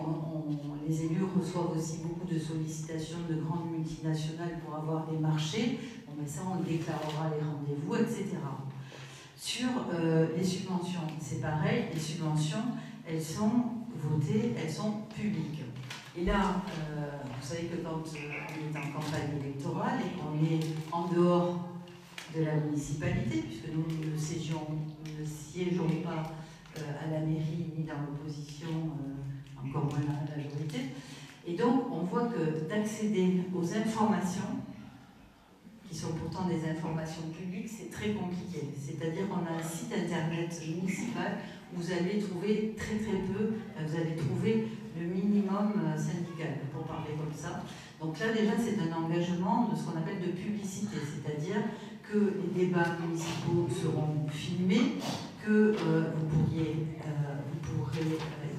S1: les élus reçoivent aussi beaucoup de sollicitations de grandes multinationales pour avoir des marchés. Bon, mais ça, on déclarera les rendez-vous, etc. Sur les subventions, c'est pareil, les subventions, elles sont votées, elles sont publiques. Et là, vous savez que quand on est en campagne électorale et qu'on est en dehors de la municipalité, puisque nous ne siégeons pas à la mairie ni dans l'opposition, encore moins dans la majorité. Et donc, on voit que d'accéder aux informations, qui sont pourtant des informations publiques, c'est très compliqué. C'est-à-dire qu'on a un site internet municipal où vous allez trouver très peu, vous allez trouver le minimum syndical, pour parler comme ça. Donc là, déjà, c'est un engagement de ce qu'on appelle de publicité, c'est-à-dire que les débats municipaux seront filmés, que vous pourrez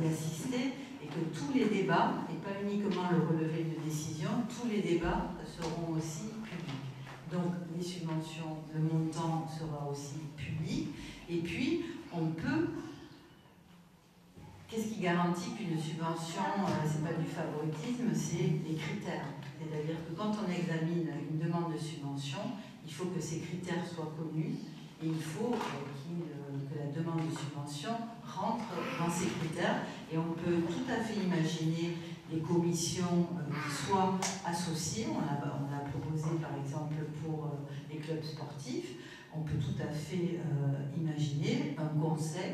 S1: y assister et que tous les débats, et pas uniquement le relevé de décision, tous les débats seront aussi publics. Donc les subventions, le montant sera aussi public. Et puis, on peut... Qu'est-ce qui garantit qu'une subvention, c'est pas du favoritisme, c'est les critères. C'est-à-dire que quand on examine une demande de subvention, il faut que ces critères soient connus et il faut que la demande de subvention rentre dans ces critères. Et on peut tout à fait imaginer des commissions qui soient associées. On l'a proposé par exemple pour les clubs sportifs. On peut tout à fait imaginer un conseil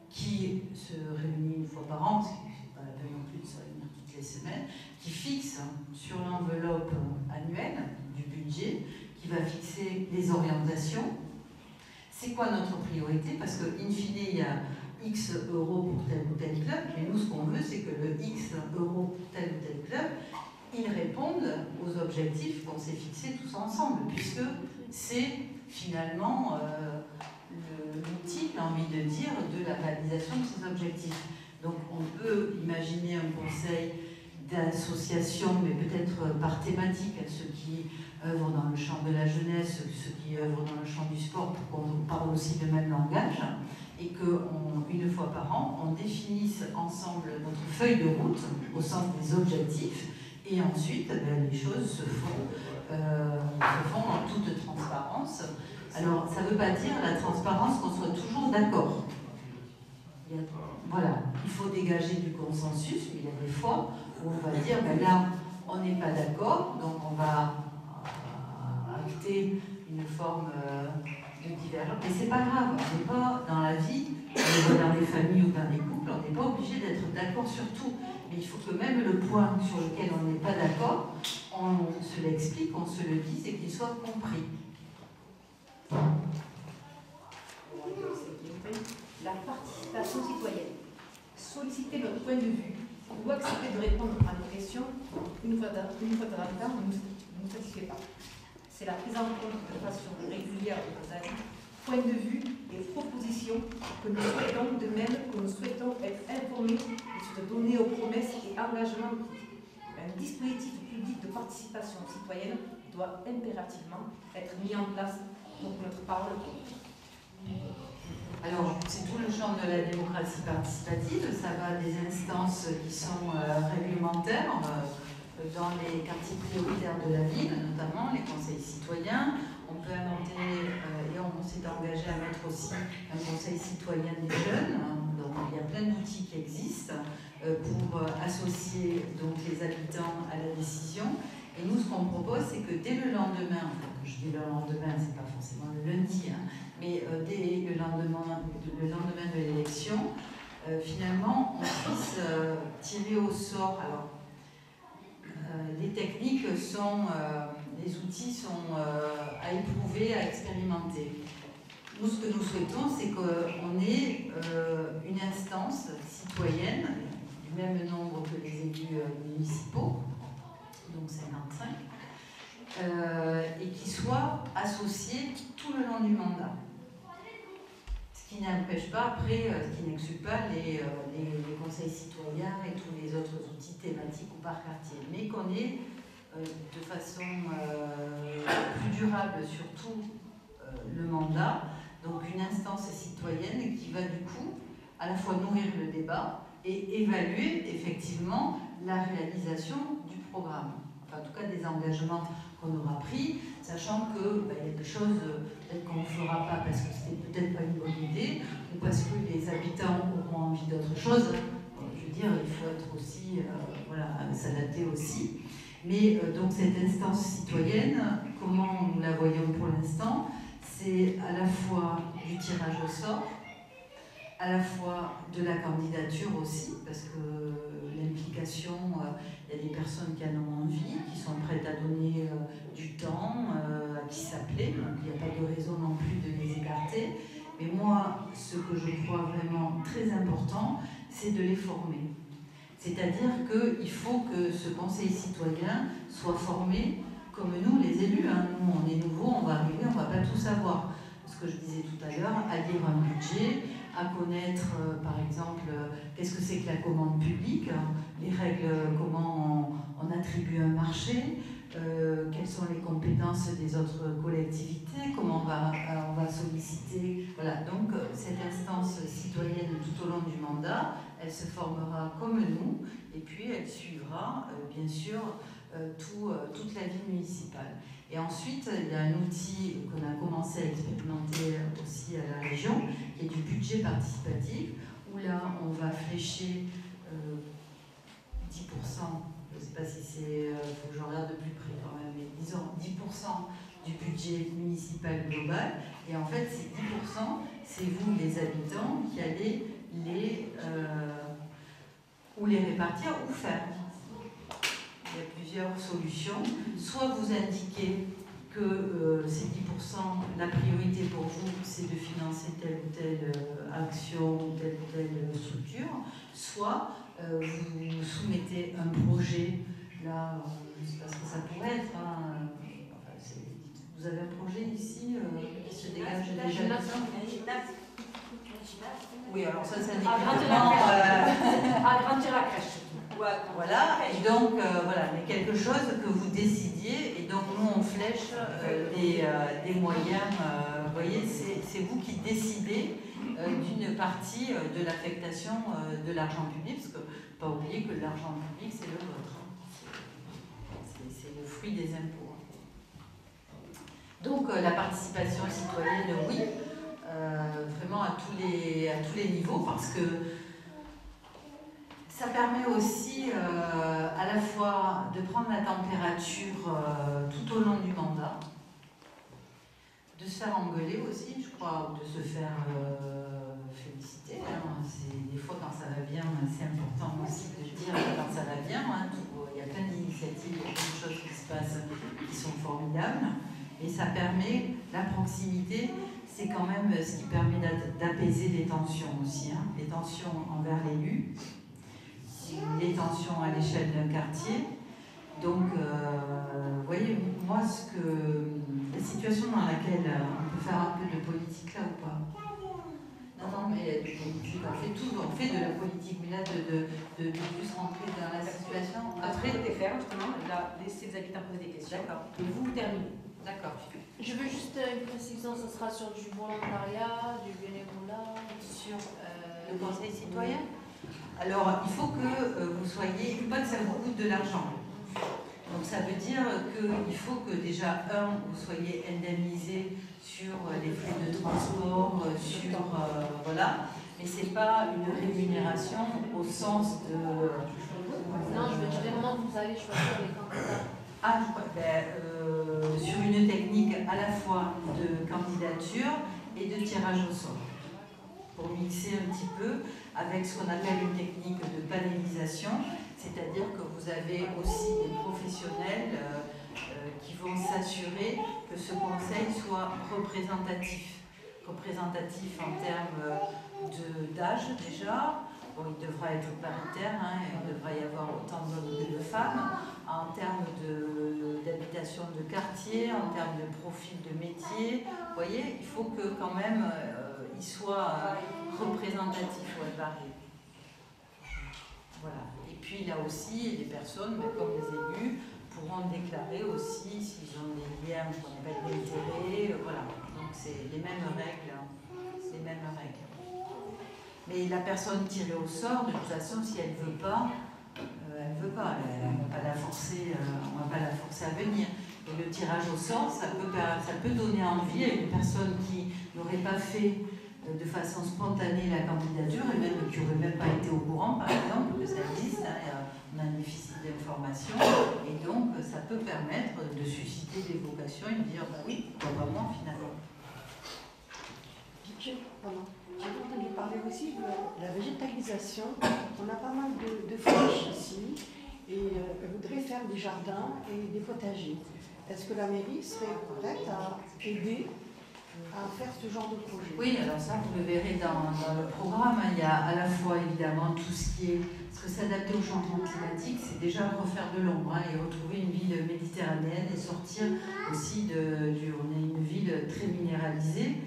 S1: qui se réunit une fois par an, parce que c'est pas la peine non plus de se réunir toutes les semaines, qui fixe sur l'enveloppe annuelle du budget, qui va fixer les orientations. C'est quoi notre priorité? Parce qu'in fine, il y a X euros pour tel ou tel club, mais nous, ce qu'on veut, c'est que le X euros pour tel ou tel club, ils répondent aux objectifs qu'on s'est fixés tous ensemble, puisque c'est finalement l'outil, j'ai envie de dire, de la réalisation de ces objectifs. Donc on peut imaginer un conseil d'association, mais peut-être par thématique, ceux qui œuvrent dans le champ de la jeunesse, ceux qui œuvrent dans le champ du sport, pour qu'on parle aussi le même langage, et qu'une fois par an, on définisse ensemble notre feuille de route au sens des objectifs, et ensuite les choses se font en toute transparence. Alors, ça ne veut pas dire, la transparence, qu'on soit toujours d'accord. Voilà, il faut dégager du consensus, mais il y a des fois où on va dire, ben là, on n'est pas d'accord, donc on va acter une forme de divergence. Mais c'est pas grave, on n'est pas dans la vie, dans les familles ou dans les couples, on n'est pas obligé d'être d'accord sur tout. Mais il faut que même le point sur lequel on n'est pas d'accord, on se l'explique, on se le dise et qu'il soit compris.
S2: La participation citoyenne. Solliciter notre point de vue ou accepter de répondre à nos questions une fois de temps ne nous satisfait pas. C'est la prise en compte de façon régulière de nos avis, points de vue et propositions que nous souhaitons, de même que nous souhaitons être informés de donner aux promesses et engagements publics. Un dispositif public de participation citoyenne doit impérativement être mis en place pour que notre parole compte.
S1: Alors, c'est tout le champ de la démocratie participative, ça va des instances qui sont réglementaires dans les quartiers prioritaires de la ville, notamment les conseils citoyens. On peut inventer, et on s'est engagé à mettre aussi un conseil citoyen des jeunes. Donc, il y a plein d'outils qui existent pour associer donc, les habitants à la décision. Et nous, ce qu'on propose, c'est que dès le lendemain, enfin, quand je dis le lendemain, c'est pas forcément le lundi, hein, mais dès le lendemain de l'élection, finalement, on puisse tirer au sort. Alors, les techniques sont, les outils sont à éprouver, à expérimenter. Nous, ce que nous souhaitons, c'est qu'on ait une instance citoyenne, du même nombre que les élus municipaux, donc 55, et qui soit associée tout le long du mandat. Ce qui n'empêche pas, après, ce qui n'exclut pas les conseils citoyens et tous les autres outils thématiques ou par quartier, mais qu'on ait de façon plus durable sur tout le mandat, donc une instance citoyenne qui va du coup à la fois nourrir le débat et évaluer effectivement la réalisation du programme. Enfin, en tout cas des engagements qu'on aura pris, sachant qu'il y a des choses peut-être qu'on ne fera pas parce que c'était peut-être pas une bonne idée, ou parce que les habitants auront envie d'autre chose. Je veux dire, il faut être aussi, voilà, s'adapter aussi. Mais donc cette instance citoyenne, comment nous la voyons pour l'instant, c'est à la fois du tirage au sort, à la fois de la candidature aussi, parce que l'implication, il y a des personnes qui en ont envie, qui sont prêtes à donner du temps, à qui s'appeler, donc il n'y a pas de raison non plus de les écarter. Mais moi, ce que je crois vraiment très important, c'est de les former. C'est-à-dire qu'il faut que ce conseil citoyen soit formé comme nous, les élus. Hein. Nous, on est nouveaux, on va arriver, on ne va pas tout savoir. Ce que je disais tout à l'heure, à lire un budget, à connaître, par exemple, qu'est-ce que c'est que la commande publique, les règles, comment on attribue un marché, quelles sont les compétences des autres collectivités, comment on va solliciter. Voilà, donc cette instance citoyenne tout au long du mandat, elle se formera comme nous, et puis elle suivra, bien sûr, toute la vie municipale. Et ensuite, il y a un outil qu'on a commencé à expérimenter aussi à la région, qui est du budget participatif, où là, on va flécher 10%, je ne sais pas si c'est, faut que je regarde de plus près quand même, mais disons 10% du budget municipal global. Et en fait, ces 10%, c'est vous, les habitants, qui allez ou les répartir ou faire. Il y a plusieurs solutions. Soit vous indiquez que ces 10%, la priorité pour vous, c'est de financer telle ou telle action, telle ou telle structure. Soit vous soumettez un projet, là, c'est parce que ça pourrait être, hein, vous avez un projet ici qui se dégage déjà. Oui, alors ça, c'est
S2: agrandir la crèche.
S1: Voilà, et donc, voilà, mais quelque chose que vous décidiez, et donc nous, on flèche des moyens, vous voyez, c'est vous qui décidez d'une partie de l'affectation de l'argent public, parce que pas oublier que l'argent public, c'est le vôtre. C'est le fruit des impôts. Donc la participation citoyenne, oui, vraiment à tous les niveaux, parce que ça permet aussi à la fois de prendre la température tout au long du mandat, de se faire engueuler aussi, je crois, ou de se faire féliciter. Hein. Des fois, quand ça va bien, c'est important aussi de dire quand ça va bien. Hein. Il y a plein d'initiatives, il y a plein de choses qui se passent qui sont formidables. Et ça permet, la proximité, c'est quand même ce qui permet d'apaiser les tensions aussi. Hein. Les tensions envers l'élu, les tensions à l'échelle d'un quartier. Donc, vous voyez, moi, la situation dans laquelle on peut faire un peu de politique là ou pas? Non, mais de politique, on fait tout, on fait de la politique, mais là, de plus rentrer dans la situation.
S2: Après, de faire, justement, laisser les habitants poser des questions.
S1: D'accord.
S2: Et vous terminez.
S1: D'accord.
S3: Je veux juste une précision, ce sera sur du volontariat, du bénévolat,
S1: sur le conseil citoyen. Alors, il faut que vous soyez, pas que ça vous coûte de l'argent. Donc, ça veut dire qu'il faut que déjà, vous soyez indemnisé sur les frais de transport, sur, voilà. Mais c'est pas une rémunération au sens de...
S3: Non, je veux dire vraiment que vous allez choisir les candidats.
S1: Ah, sur une technique à la fois de candidature et de tirage au sort, pour mixer un petit peu avec ce qu'on appelle une technique de panélisation, c'est-à-dire que vous avez aussi des professionnels qui vont s'assurer que ce conseil soit représentatif. Représentatif en termes d'âge déjà. Bon, il devra être paritaire, hein, il devra y avoir autant d'hommes que de femmes, en termes d'habitation de quartier, en termes de profil de métier. Vous voyez, il faut que quand même il soit représentatif ou varié. Voilà. Et puis là aussi, les personnes, comme les élus, pourront déclarer aussi s'ils ont des liens qu'on appelle d'intérêt. Voilà. Donc c'est les mêmes règles. Hein. Les mêmes règles. Mais la personne tirée au sort, de toute façon, si elle ne veut pas, elle ne veut pas. On ne va pas la forcer, à venir. Et le tirage au sort, ça peut donner envie à une personne qui n'aurait pas fait de façon spontanée la candidature, et même qui n'aurait même pas été au courant, par exemple, que ça existe. Hein, on a un déficit d'information. Et donc, ça peut permettre de susciter des vocations et de dire, bah oui, pourquoi pas moi, finalement.
S4: J'ai entendu parler aussi de la végétalisation. On a pas mal de friches ici et on voudrait faire des jardins et des potagers. Est-ce que la mairie serait prête à aider à faire ce genre de projet?
S1: Oui, alors ça, vous le verrez dans le programme. Il y a à la fois, évidemment, tout ce qui est... Parce que s'adapter au changement climatique, c'est déjà refaire de l'ombre et retrouver une ville méditerranéenne et sortir aussi on a une ville très minéralisée,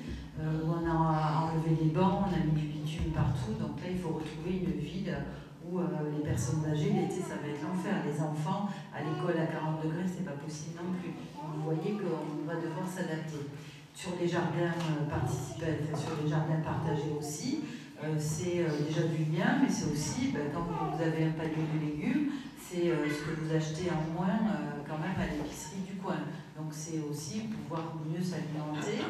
S1: où on a enlevé les bancs, on a mis du bitume partout. Donc là, il faut retrouver une ville où les personnes âgées, l'été, ça va être l'enfer. Les enfants, à l'école à 40 degrés, c'est pas possible non plus. Vous voyez qu'on va devoir s'adapter. Sur les jardins participatifs, sur les jardins partagés aussi, c'est déjà du lien, mais c'est aussi, quand vous avez un panier de légumes, c'est ce que vous achetez en moins quand même à l'épicerie du coin. Donc c'est aussi pouvoir mieux s'alimenter.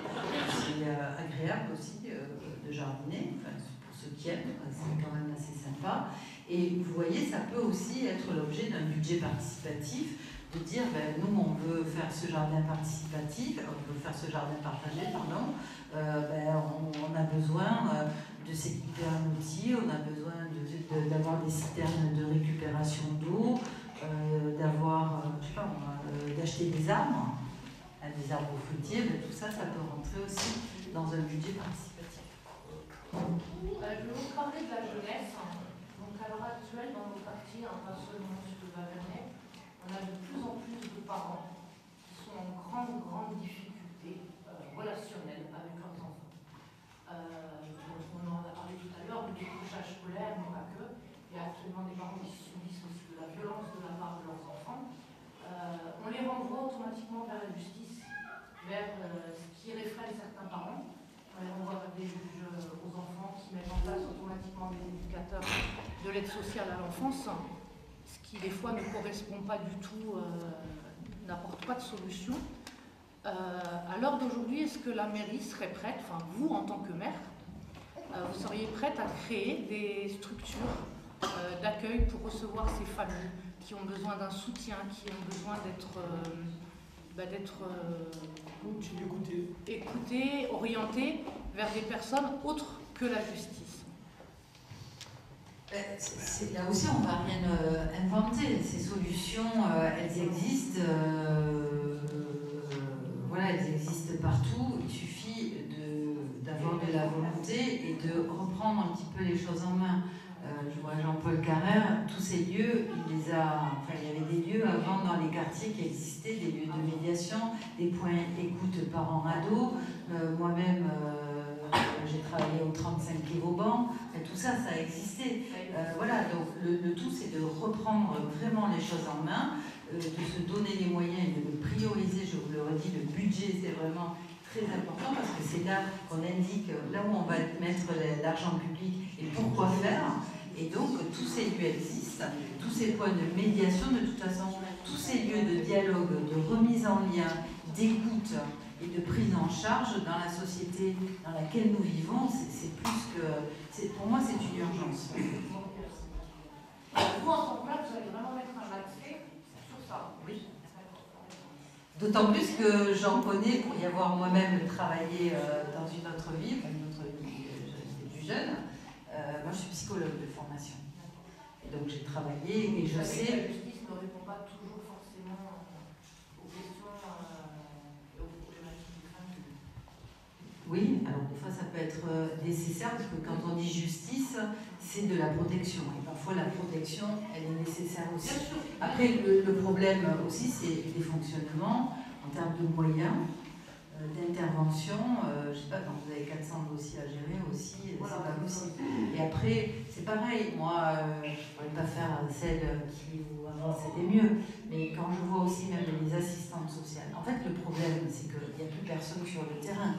S1: C'est agréable aussi de jardiner, enfin, pour ceux qui aiment, c'est quand même assez sympa. Et vous voyez, ça peut aussi être l'objet d'un budget participatif, de dire, nous, on veut faire ce jardin participatif, on veut faire ce jardin partagé, pardon, on a besoin de s'équiper en outils, on a besoin d'avoir des citernes de récupération d'eau, d'avoir, d'acheter des arbres fruitiers, tout ça, ça peut rentrer aussi dans un budget participatif.
S3: Je vais vous parler de la jeunesse. Donc à l'heure actuelle, dans nos quartiers, pas seulement sur le Vavernais, on a de plus en plus de parents qui sont en grande difficulté relationnelle avec leurs enfants. On en a parlé tout à l'heure, du décrochage scolaire, mais pas que. Il y a actuellement des parents qui subissent aussi de la violence de la part de leurs enfants. On les renvoie automatiquement vers la justice, vers ce qui réfrène certains parents. On les renvoie vers des juges aux enfants qui mettent en place automatiquement des éducateurs de l'aide sociale à l'enfance, ce qui des fois ne correspond pas du tout, n'apporte pas de solution. À l'heure d'aujourd'hui, est-ce que la mairie serait prête, enfin vous en tant que maire, vous seriez prête à créer des structures d'accueil pour recevoir ces familles qui ont besoin d'un soutien, qui ont besoin d'être écoutées, orientées vers des personnes autres que la justice?
S1: Là aussi, on ne va rien inventer. Ces solutions, elles existent. Elles existent partout. Il suffit d'avoir de la volonté et de reprendre un petit peu les choses en main. Je vois Jean-Paul Carrère, tous ces lieux, il y avait des lieux avant dans les quartiers qui existaient, des lieux de médiation, des points écoute parents-ados. Moi-même, j'ai travaillé au 35 quai Vauban, tout ça, ça a existé. Donc le tout, c'est de reprendre vraiment les choses en main, de se donner les moyens et de le prioriser. Je vous le redis, le budget, c'est vraiment très important parce que c'est là qu'on indique là où on va mettre l'argent public et pourquoi faire. Et donc, tous ces lieux existent, tous ces points de médiation, de toute façon, tous ces lieux de dialogue, de remise en lien, d'écoute et de prise en charge dans la société dans laquelle nous vivons, c'est plus que... Pour moi, c'est une urgence.
S3: Vous, en tant que maire, vous allez vraiment mettre un accès sur ça?
S1: Oui. D'autant plus que j'en connais, pour y avoir moi-même travaillé dans une autre vie, j'étais plus jeune. Moi, je suis psychologue de formation. Et donc, j'ai travaillé et je sais...
S3: La justice ne répond pas toujours forcément aux questions et aux problématiques des familles.
S1: Oui, alors des fois, ça peut être nécessaire parce que quand on dit justice, c'est de la protection. Et parfois, la protection, elle est nécessaire aussi. Après, le problème aussi, c'est les fonctionnements en termes de moyens, d'intervention. Je ne sais pas, quand vous avez 400 dossiers à gérer aussi, c'est pas possible. Et après, c'est pareil. Moi, je ne pourrais pas faire celle qui vous avant c'était mieux. Mais quand je vois aussi même les assistantes sociales, en fait, le problème, c'est qu'il n'y a plus personne sur le terrain.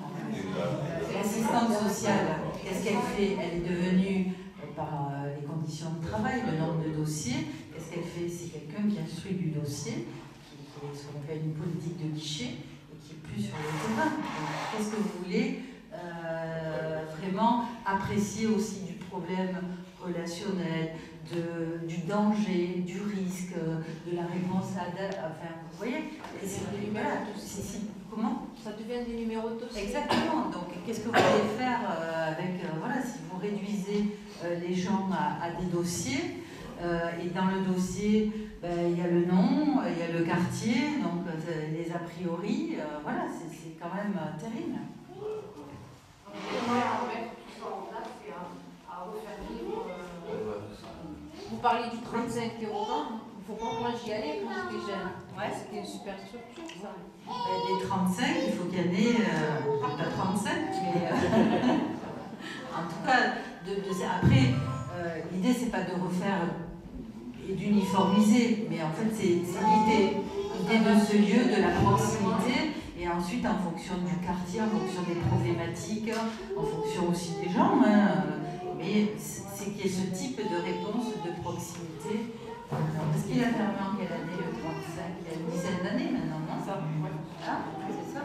S1: L'assistante sociale, qu'est-ce qu'elle fait? Elle est devenue, par les conditions de travail, le nombre de dossiers, qu'est-ce qu'elle fait? C'est quelqu'un qui instruit du dossier, qui est ce qu'on appelle une politique de guichet, et qui est plus sur le terrain. Qu'est-ce que vous voulez vraiment apprécier aussi du problème relationnel, du danger, du risque, de la réponse à... Enfin, vous voyez,
S3: c'est des numéros de dossier.
S1: Comment?
S3: Ça devient des numéros de dossier.
S1: Exactement. Donc, qu'est-ce que vous allez faire avec... si vous réduisez les gens à des dossiers, et dans le dossier, il y a le nom, il y a le quartier, donc les a priori, c'est quand même terrible.
S3: Vous parliez du 35 quai Vauban. Il faut pas que moi j'y allais quand j'étais jeune. Ouais, c'était une super structure ça.
S1: Les 35, il faut qu'il y en ait, pas 35, mais en tout cas, après, l'idée c'est pas de refaire et d'uniformiser, mais en fait c'est l'idée de ce lieu, de la proximité. Et ensuite, en fonction du quartier, en fonction des problématiques, en fonction aussi des gens, mais c'est qu'il y ait ce type de réponse de proximité. Parce qu'il a fermé en quelle année, le 35? Il y a une dizaine d'années maintenant, non? C'est ça.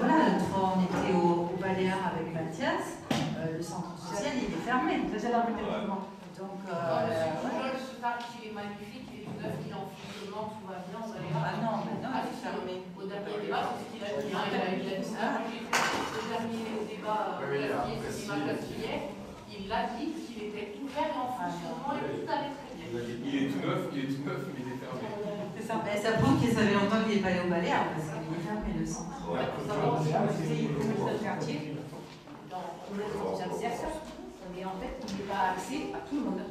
S1: L'autre fois, on était au Baléares avec Mathias, le centre social, il est fermé.
S2: Deuxième arrêt développement.
S1: Donc,
S3: ce quartier est magnifique, il est tout neuf, il est en fonctionnement, tout va bien, vous allez voir.
S1: ah non, maintenant,
S3: Ah,
S1: il est fermé.
S3: Au dernier débat, c'est ce qu'il a dit. Il a dit ça. Au dernier débat, c'est dimanche juillet, il l'a dit qu'il était ouvert et en fonctionnement et tout allait très bien.
S5: Il est tout neuf, mais il est fermé.
S1: C'est ça. Ben, ça prouve qu'il savait longtemps qu'il n'est pas allé au balai, parce qu'il est fermé le centre.
S2: Il faut savoir aussi que c'est une communauté de quartier, dans le mais en fait, il n'est pas accès à tout le monde.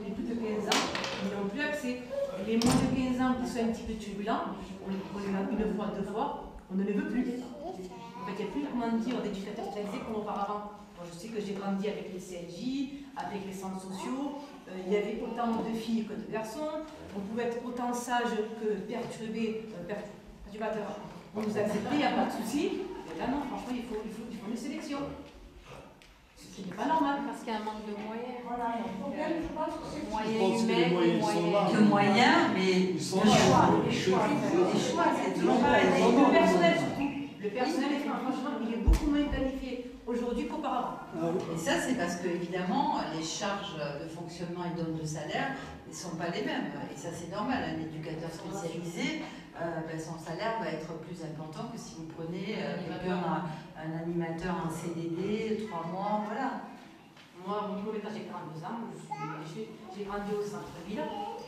S2: Les plus de 15 ans, ils n'ont plus accès. Les moins de 15 ans qui sont un petit peu turbulents, on les a une fois, deux fois, on ne les veut plus. En fait, il n'y a plus, comment dire, d'éducateurs spécialisés comme auparavant. Bon, je sais que j'ai grandi avec les CLJ, avec les centres sociaux, il y avait autant de filles que de garçons, on pouvait être autant sage que perturbé, perturbateur. On nous acceptait, il n'y a pas de souci. Et là, non, franchement, il faut une sélection. Ce n'est pas normal.
S6: Parce qu'il y a un manque de moyens.
S2: Voilà, le problème, je pense que c'est
S6: Moyens humains,
S1: De moyens, mais
S4: Ils sont
S1: de
S4: là.
S1: choix.
S2: les choix.
S1: Les choix, c'est toujours pareil.
S2: Le personnel surtout. Le personnel, franchement, il est beaucoup moins planifié aujourd'hui qu'auparavant.
S1: Et ça, c'est parce que, évidemment, les charges de fonctionnement et donc de salaire ne sont pas les mêmes. Et ça, c'est normal. Un éducateur spécialisé, son salaire va être plus important que si vous prenez un animateur en CDD, 3 mois, voilà.
S2: Moi, mon premier j'ai 42 ans, j'ai grandi au centre-ville.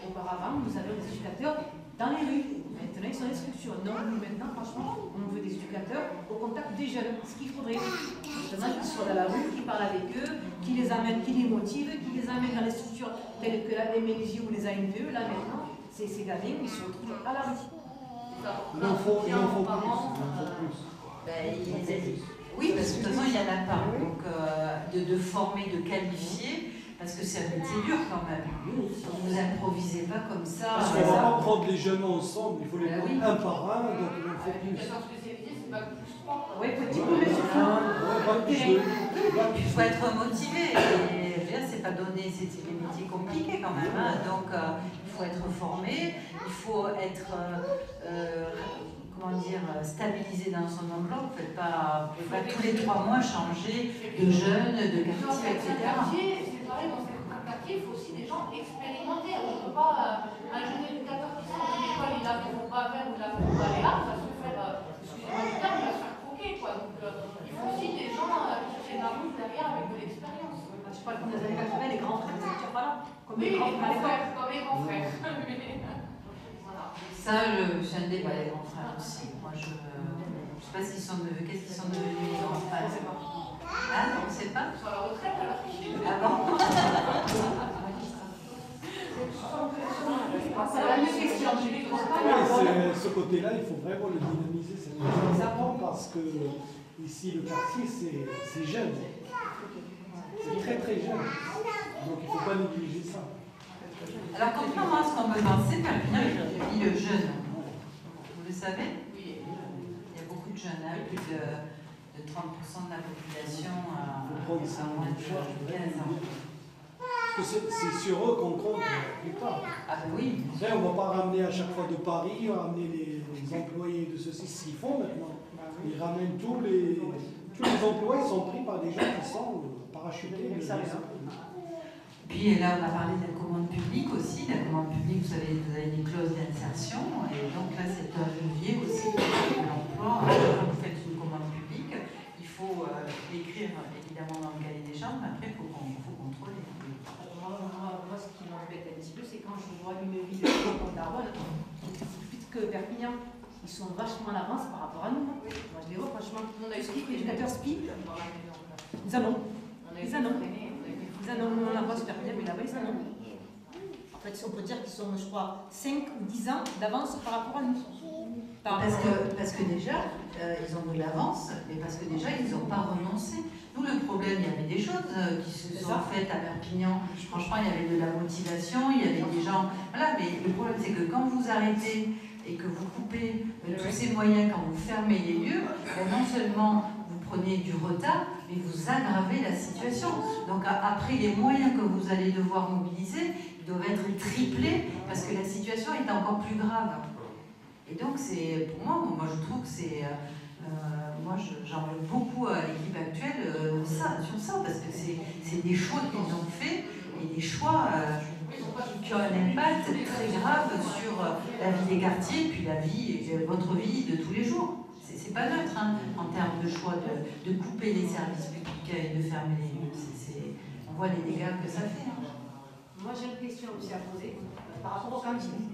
S2: Auparavant, nous avions des éducateurs dans les rues. Maintenant, ils sont les structures. Non, nous, maintenant, franchement, on veut des éducateurs au contact des jeunes. Ce qu'il faudrait, justement, qu'ils soient dans la rue, qu'ils parlent avec eux, qu'ils les amènent, qu'ils les motivent, qu'ils les amènent dans les structures telles que la MNJ ou les ANPE. Là, maintenant, ces gamins, ils se retrouvent à la rue.
S4: Il en faut plus.
S1: Oui, parce que de toute façon, il n'y en a pas. Donc, de former, de qualifier, parce que c'est un métier dur quand même. Vous improvisez pas comme ça.
S7: Parce qu'on ne va pas prendre les jeunes ensemble, il faut les
S1: Ben
S7: prendre
S1: oui.
S7: un par un, donc il en faut plus.
S3: L'éducation spécialisée, c'est pas plus 3.
S2: Oui, petit peu, mais
S1: Il faut être motivé. Et là, c'est pas donné, c'est des métiers compliqués quand même. Hein. Donc, il faut être formé, il faut être stabilisé dans son emploi. Vous ne pouvez pas tous les 3 mois changer de jeune, de quartier, etc.
S3: C'est pareil, dans certains quartiers, il faut aussi des gens expérimentés. On ne peut pas, un jeune éducateur qui sort de l'école, il arrive au Baver ou il arrive au Baléa, il va se faire, excusez-moi du terme, il va se faire croquer. Quoi. Donc, il faut aussi des gens qui tiennent la route derrière avec de l'expérience.
S2: je parle comme les années 80, les grands frères, c'est pas là. Comme
S3: Oui,
S2: les grands frères.
S3: comme les grands frères. Voilà.
S1: Ça, c'est un débat, les grands frères aussi. Moi, je ne sais pas s'ils sont devenus. Qu'est-ce qu'ils sont devenus, les grands frères?
S2: On sait pas.
S1: Ah, on ne sait pas.
S3: Sur la retraite, alors.
S1: Ah bon?
S2: C'est la même question.
S7: Oui, ce côté-là, il faut vraiment le dynamiser, c'est important parce que ici, le quartier, c'est jeune. C'est très très jeune. Donc il ne faut pas négliger ça.
S1: Alors, contrairement à ce qu'on peut penser, Perpignan est une ville jeune. Vous le savez?
S3: Oui.
S1: Il y a beaucoup de jeunes, hein, plus de 30% de la population à moins de 15 ans.
S7: Parce que c'est sur eux qu'on compte plus tard.
S1: Ah ben oui.
S7: Après, on ne va pas ramener à chaque fois de Paris, ramener les employés de ceci, ce qu'ils font maintenant. Ils ramènent tous les employés sont pris par des gens qui sont parachutés.
S1: Puis là, on a parlé de la commande publique aussi. La commande publique, vous avez des clauses d'insertion. Et donc là, c'est un levier aussi pour l'emploi. Quand vous faites une commande publique, il faut l'écrire évidemment dans le cahier des charges, mais après, il faut contrôler.
S2: Moi, ce qui m'embête un petit peu, c'est quand je vois une ville comme Daronne, plus que Perpignan, ils sont vachement en avance par rapport à nous. Moi, je les vois franchement.
S3: On a eu
S2: ski, éducateurs speed, ils en ont. Ils en ont. Ils en ont en avance Perpignan, mais là-bas, ils en ont. En fait, on peut dire qu'ils sont, je crois, 5 ou 10 ans d'avance par rapport à nous.
S1: Parce que déjà, ils ont de l'avance, mais parce que déjà, ils n'ont pas renoncé. Nous, le problème, il y avait des choses qui se sont faites à Perpignan. Franchement, il y avait de la motivation, il y avait des gens... Voilà, mais le problème, c'est que quand vous arrêtez et que vous coupez tous ces moyens, quand vous fermez les lieux, non seulement vous prenez du retard, mais vous aggravez la situation. Donc après, les moyens que vous allez devoir mobiliser, ils doivent être triplés parce que la situation est encore plus grave. Et donc, pour moi, je trouve que c'est... moi, j'en veux beaucoup à l'équipe actuelle sur ça, parce que c'est des choix qu'ils ont faits et des choix qui ont un impact très grave sur la vie des quartiers, puis la vie, votre vie de tous les jours. C'est pas neutre hein, en termes de choix de couper les services publics et de fermer les lieux. On voit les dégâts que ça fait. Hein.
S2: Moi j'ai une question aussi à poser par rapport aux cantines.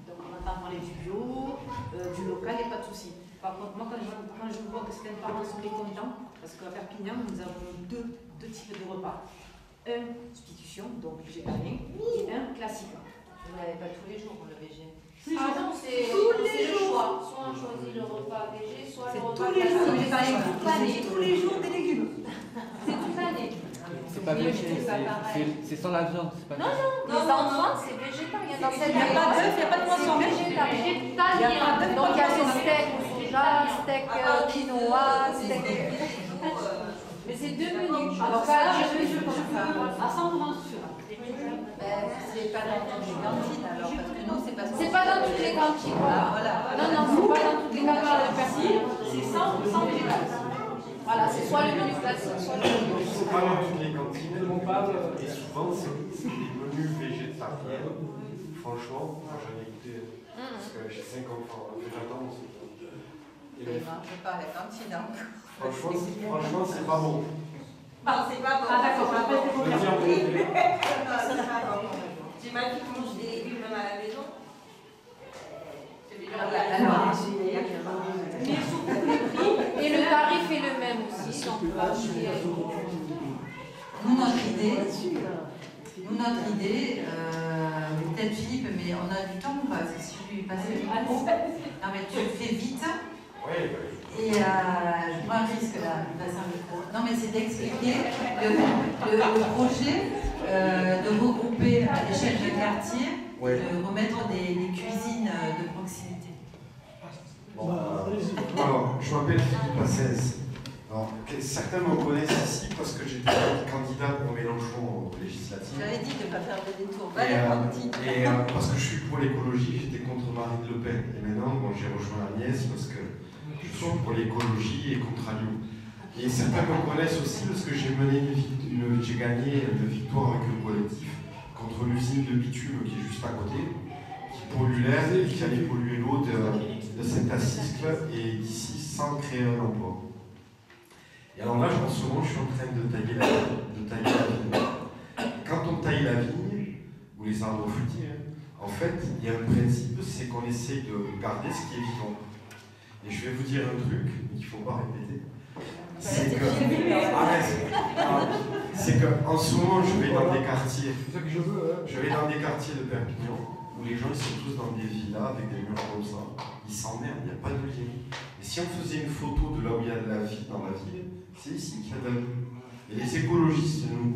S2: Donc on entend parler du bio, du local, il n'y a pas de souci. Par contre, moi quand je vois que certains parents sont mécontents, parce qu'à Perpignan nous avons deux types de repas. Un substitution, donc végétarien, et un classique.
S6: Vous n'avez pas tous les jours le VG.
S3: Ah non, c'est le choix. Soit on choisit le repas végé, soit le repas
S2: végétarien toute l'année, tous les jours des légumes.
S3: C'est toute l'année.
S8: C'est pas végé, c'est sans la viande.
S3: Non, les enfants, c'est végétarien. Dans cette
S2: Il n'y a pas d'œuf, il n'y a pas de poisson.
S3: c'est végétarien.
S6: Donc il y a des steaks au soja, steak quinoa, steak.
S3: Mais c'est deux menus.
S2: Alors ça, je peux à 100% sûr.
S6: C'est pas dans toutes les cantines alors, parce que nous, c'est pas
S3: C'est pas dans toutes les cantines.
S6: Voilà.
S3: Non, c'est pas dans toutes les cantines de personnes.
S2: C'est 100% végétal.
S3: Voilà, c'est soit le menu classique, soit le menu.
S9: C'est pas dans toutes les cantines, et souvent c'est des menus végétariens. Franchement, moi j'en ai goûté, parce que j'ai 5 enfants, j'attends aussi.
S6: Je ne mange pas à la cantine encore.
S9: Franchement, c'est pas bon.
S6: Non, c'est pas bon.
S2: Ah d'accord, après c'est bon.
S6: J'ai ma fille qui mange des légumes même à la maison.
S3: Et le tarif est le même aussi. Donc,
S1: Nous, notre idée, peut-être Philippe, mais on a du temps ou pas? Si je lui passe le micro. Non, mais tu le fais vite. Et je prends un risque là, de passer un micro. Non, mais c'est d'expliquer le projet de regrouper à l'échelle de quartier, de remettre des cuisines de proximité.
S9: Bon, alors, je m'appelle Philippe Assès. Alors, certains me connaissent ici parce que j'étais candidat pour Mélenchon aux législatives.
S6: J'avais dit de ne pas faire de détour.
S9: Et parce que je suis pour l'écologie, j'étais contre Marine Le Pen. Et maintenant, bon, j'ai rejoint Agnès parce que je suis pour l'écologie et contre Alliot. Et certains me connaissent aussi parce que j'ai gagné une victoire avec le collectif contre l'usine de bitume qui est juste à côté, qui pollue l'air et qui allait polluer l'eau de Saint-Aciscle et d'ici sans créer un emploi. Et alors là, en ce moment, je suis en train de tailler la vigne. Quand on taille la vigne, ou les arbres fruitiers, en fait, il y a un principe, c'est qu'on essaye de garder ce qui est vivant. Et je vais vous dire un truc qu'il ne faut pas répéter. C'est qu'en ce moment, je vais dans des quartiers. Je vais dans des quartiers de Perpignan où les gens ils sont tous dans des villas avec des murs comme ça. Ils s'emmerdent, il n'y a pas de lien. Et si on faisait une photo de là où il y a de la vie dans la ville, c'est ici qu'il y a de la vie. Et les écologistes, nous,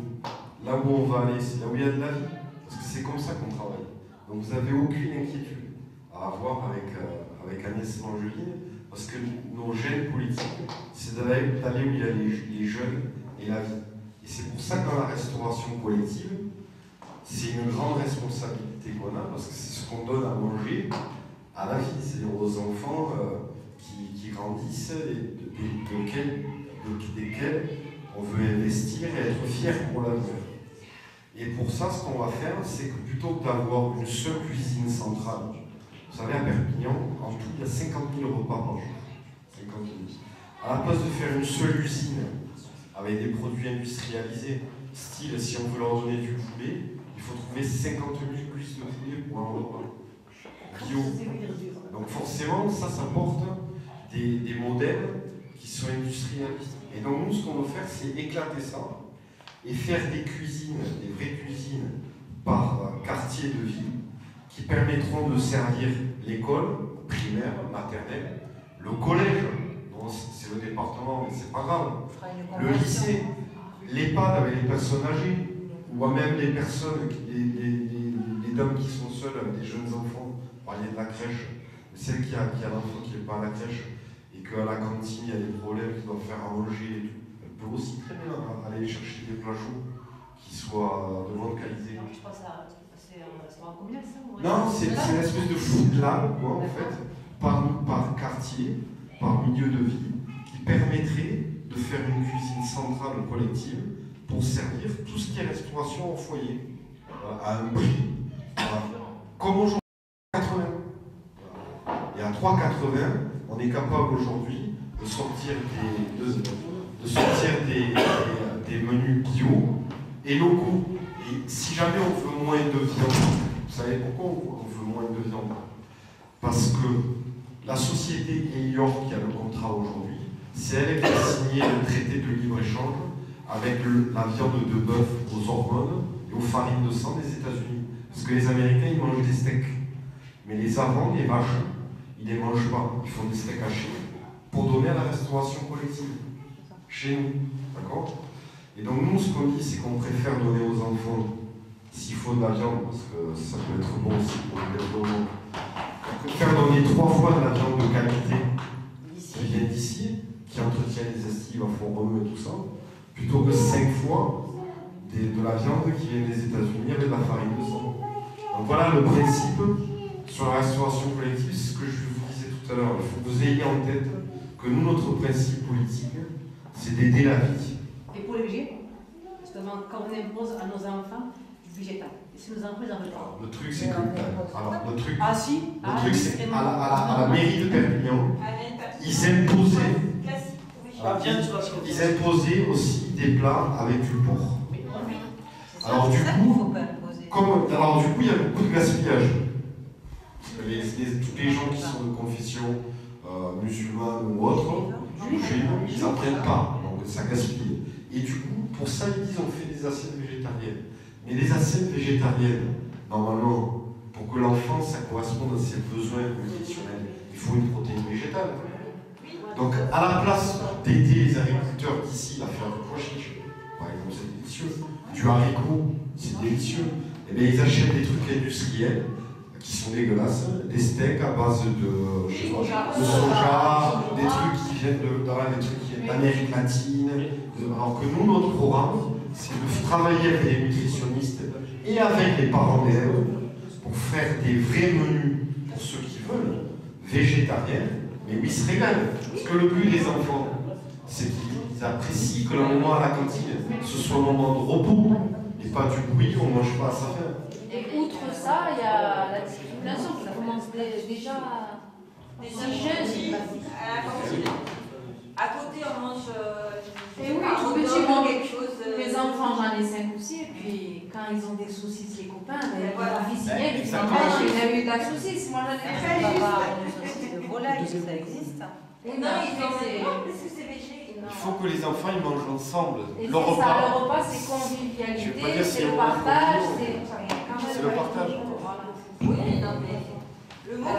S9: là où on va aller, c'est là où il y a de la vie. Parce que c'est comme ça qu'on travaille. Donc vous n'avez aucune inquiétude à avoir avec Agnès Mangeline. Parce que nos gènes politiques, c'est d'aller où il y a les jeunes et la vie. Et c'est pour ça que dans la restauration collective, c'est une grande responsabilité qu'on a, parce que c'est ce qu'on donne à manger à la vie, c'est-à-dire aux enfants qui grandissent et desquels on veut investir et être fier pour l'avenir. Et pour ça, ce qu'on va faire, c'est que plutôt que d'avoir une seule cuisine centrale, vous savez, à Perpignan, en tout, il y a 50 000 repas par jour. 50 000. À la place de faire une seule usine avec des produits industrialisés, style, si on veut leur donner du poulet, il faut trouver 50 000 cuisses de poulet pour un repas. Bio. Donc forcément, ça porte des modèles qui sont industrialisés. Et donc nous, ce qu'on veut faire, c'est éclater ça et faire des cuisines, des vraies cuisines par quartier de ville, qui permettront de servir l'école primaire, maternelle, le collège, bon, c'est le département, mais c'est pas grave, le lycée, l'EHPAD avec les personnes âgées, ou même les personnes, les dames qui sont seules avec des jeunes enfants, vous parliez de la crèche, celle qui a l'enfant qui n'est pas à la crèche, et qu'à la cantine il y a des problèmes qui doivent faire à manger et tout, elle peut aussi très bien aller chercher des plats chauds qui soient de bonne qualité.
S2: Je pense à c'est un restaurant combien ça?
S9: Non, c'est une espèce de food lab, quoi, en fait, par quartier, par milieu de vie, qui permettrait de faire une cuisine centrale collective pour servir tout ce qui est restauration au foyer, à un prix, comme aujourd'hui, 80. Et à 3,80, on est capable aujourd'hui de sortir des menus bio et locaux. Et si jamais on veut moins de viande, vous savez pourquoi on veut moins de viande? Parce que la société Elior qui a le contrat aujourd'hui, c'est elle qui a signé le traité de libre-échange avec la viande de bœuf aux hormones et aux farines de sang des États-Unis. Parce que les Américains, ils mangent des steaks. Mais les avants, les vaches, ils ne les mangent pas. Ils font des steaks hachés pour donner à la restauration collective. Chez nous. D'accord? Et donc nous, ce qu'on dit, c'est qu'on préfère donner aux enfants, s'il faut de la viande, parce que ça peut être bon aussi pour le développement, on préfère donner 3 fois de la viande de qualité qui vient d'ici, qui entretient les estives à fond remue et tout ça, plutôt que 5 fois de la viande qui vient des États-Unis avec de la farine de sang. Donc voilà le principe sur la restauration collective, c'est ce que je vous disais tout à l'heure. Il faut que vous ayez en tête que nous, notre principe politique, c'est d'aider la vie.
S2: Et pour les végés, justement, quand on impose à nos enfants du végétal, et si nos enfants ils en veulent pas.
S9: Le truc, c'est que. Alors, le truc,
S2: ah si,
S9: le truc, c'est à la mairie de Perpignan, ils imposaient aussi des plats avec du porc. Alors du coup, il y a beaucoup de gaspillage. Parce que tous les gens qui sont de confession musulmane ou autre, juive, ils n'en prennent pas, donc ça gaspille. Et du coup, pour ça, ils disent on fait des assiettes végétariennes. Mais les assiettes végétariennes, normalement, pour que l'enfant, ça corresponde à ses besoins nutritionnels, il faut une protéine végétale. Donc, à la place d'aider les agriculteurs d'ici à faire du pois chiche, par exemple, c'est délicieux, du haricot, c'est délicieux, et bien ils achètent des trucs industriels qui sont dégueulasses, des steaks à base de soja, des trucs qui viennent d'Amérique latine. Alors que nous, notre programme, c'est de travailler avec les nutritionnistes et avec les parents d'élèves pour faire des vrais menus pour ceux qui veulent, végétariens, mais où ils se régalent. Parce que le but des enfants, c'est qu'ils apprécient que le moment à la cantine, ce soit un moment de repos et pas du bruit, on ne mange pas à sa faim.
S3: Et outre ça, il y a la discrimination qui commence déjà jeune.
S6: À la cantine. À côté, on mange.
S3: Et oui, tout petit, bon, quelque chose. Les enfants, j'en ai 5 ou 6, et puis quand ils ont des saucisses, les copains, ils vont signer, puis maman, il a eu de la saucisse. Moi, j'en ai pas.
S1: Des saucisses de volaille, ça existe.
S3: Non,
S9: Il faut que les enfants ils mangent ensemble.
S3: Et
S9: Le repas.
S3: Ça, le repas, c'est convivialité, c'est le partage,
S9: c'est le partage.
S6: Oui, non, mais. Le mot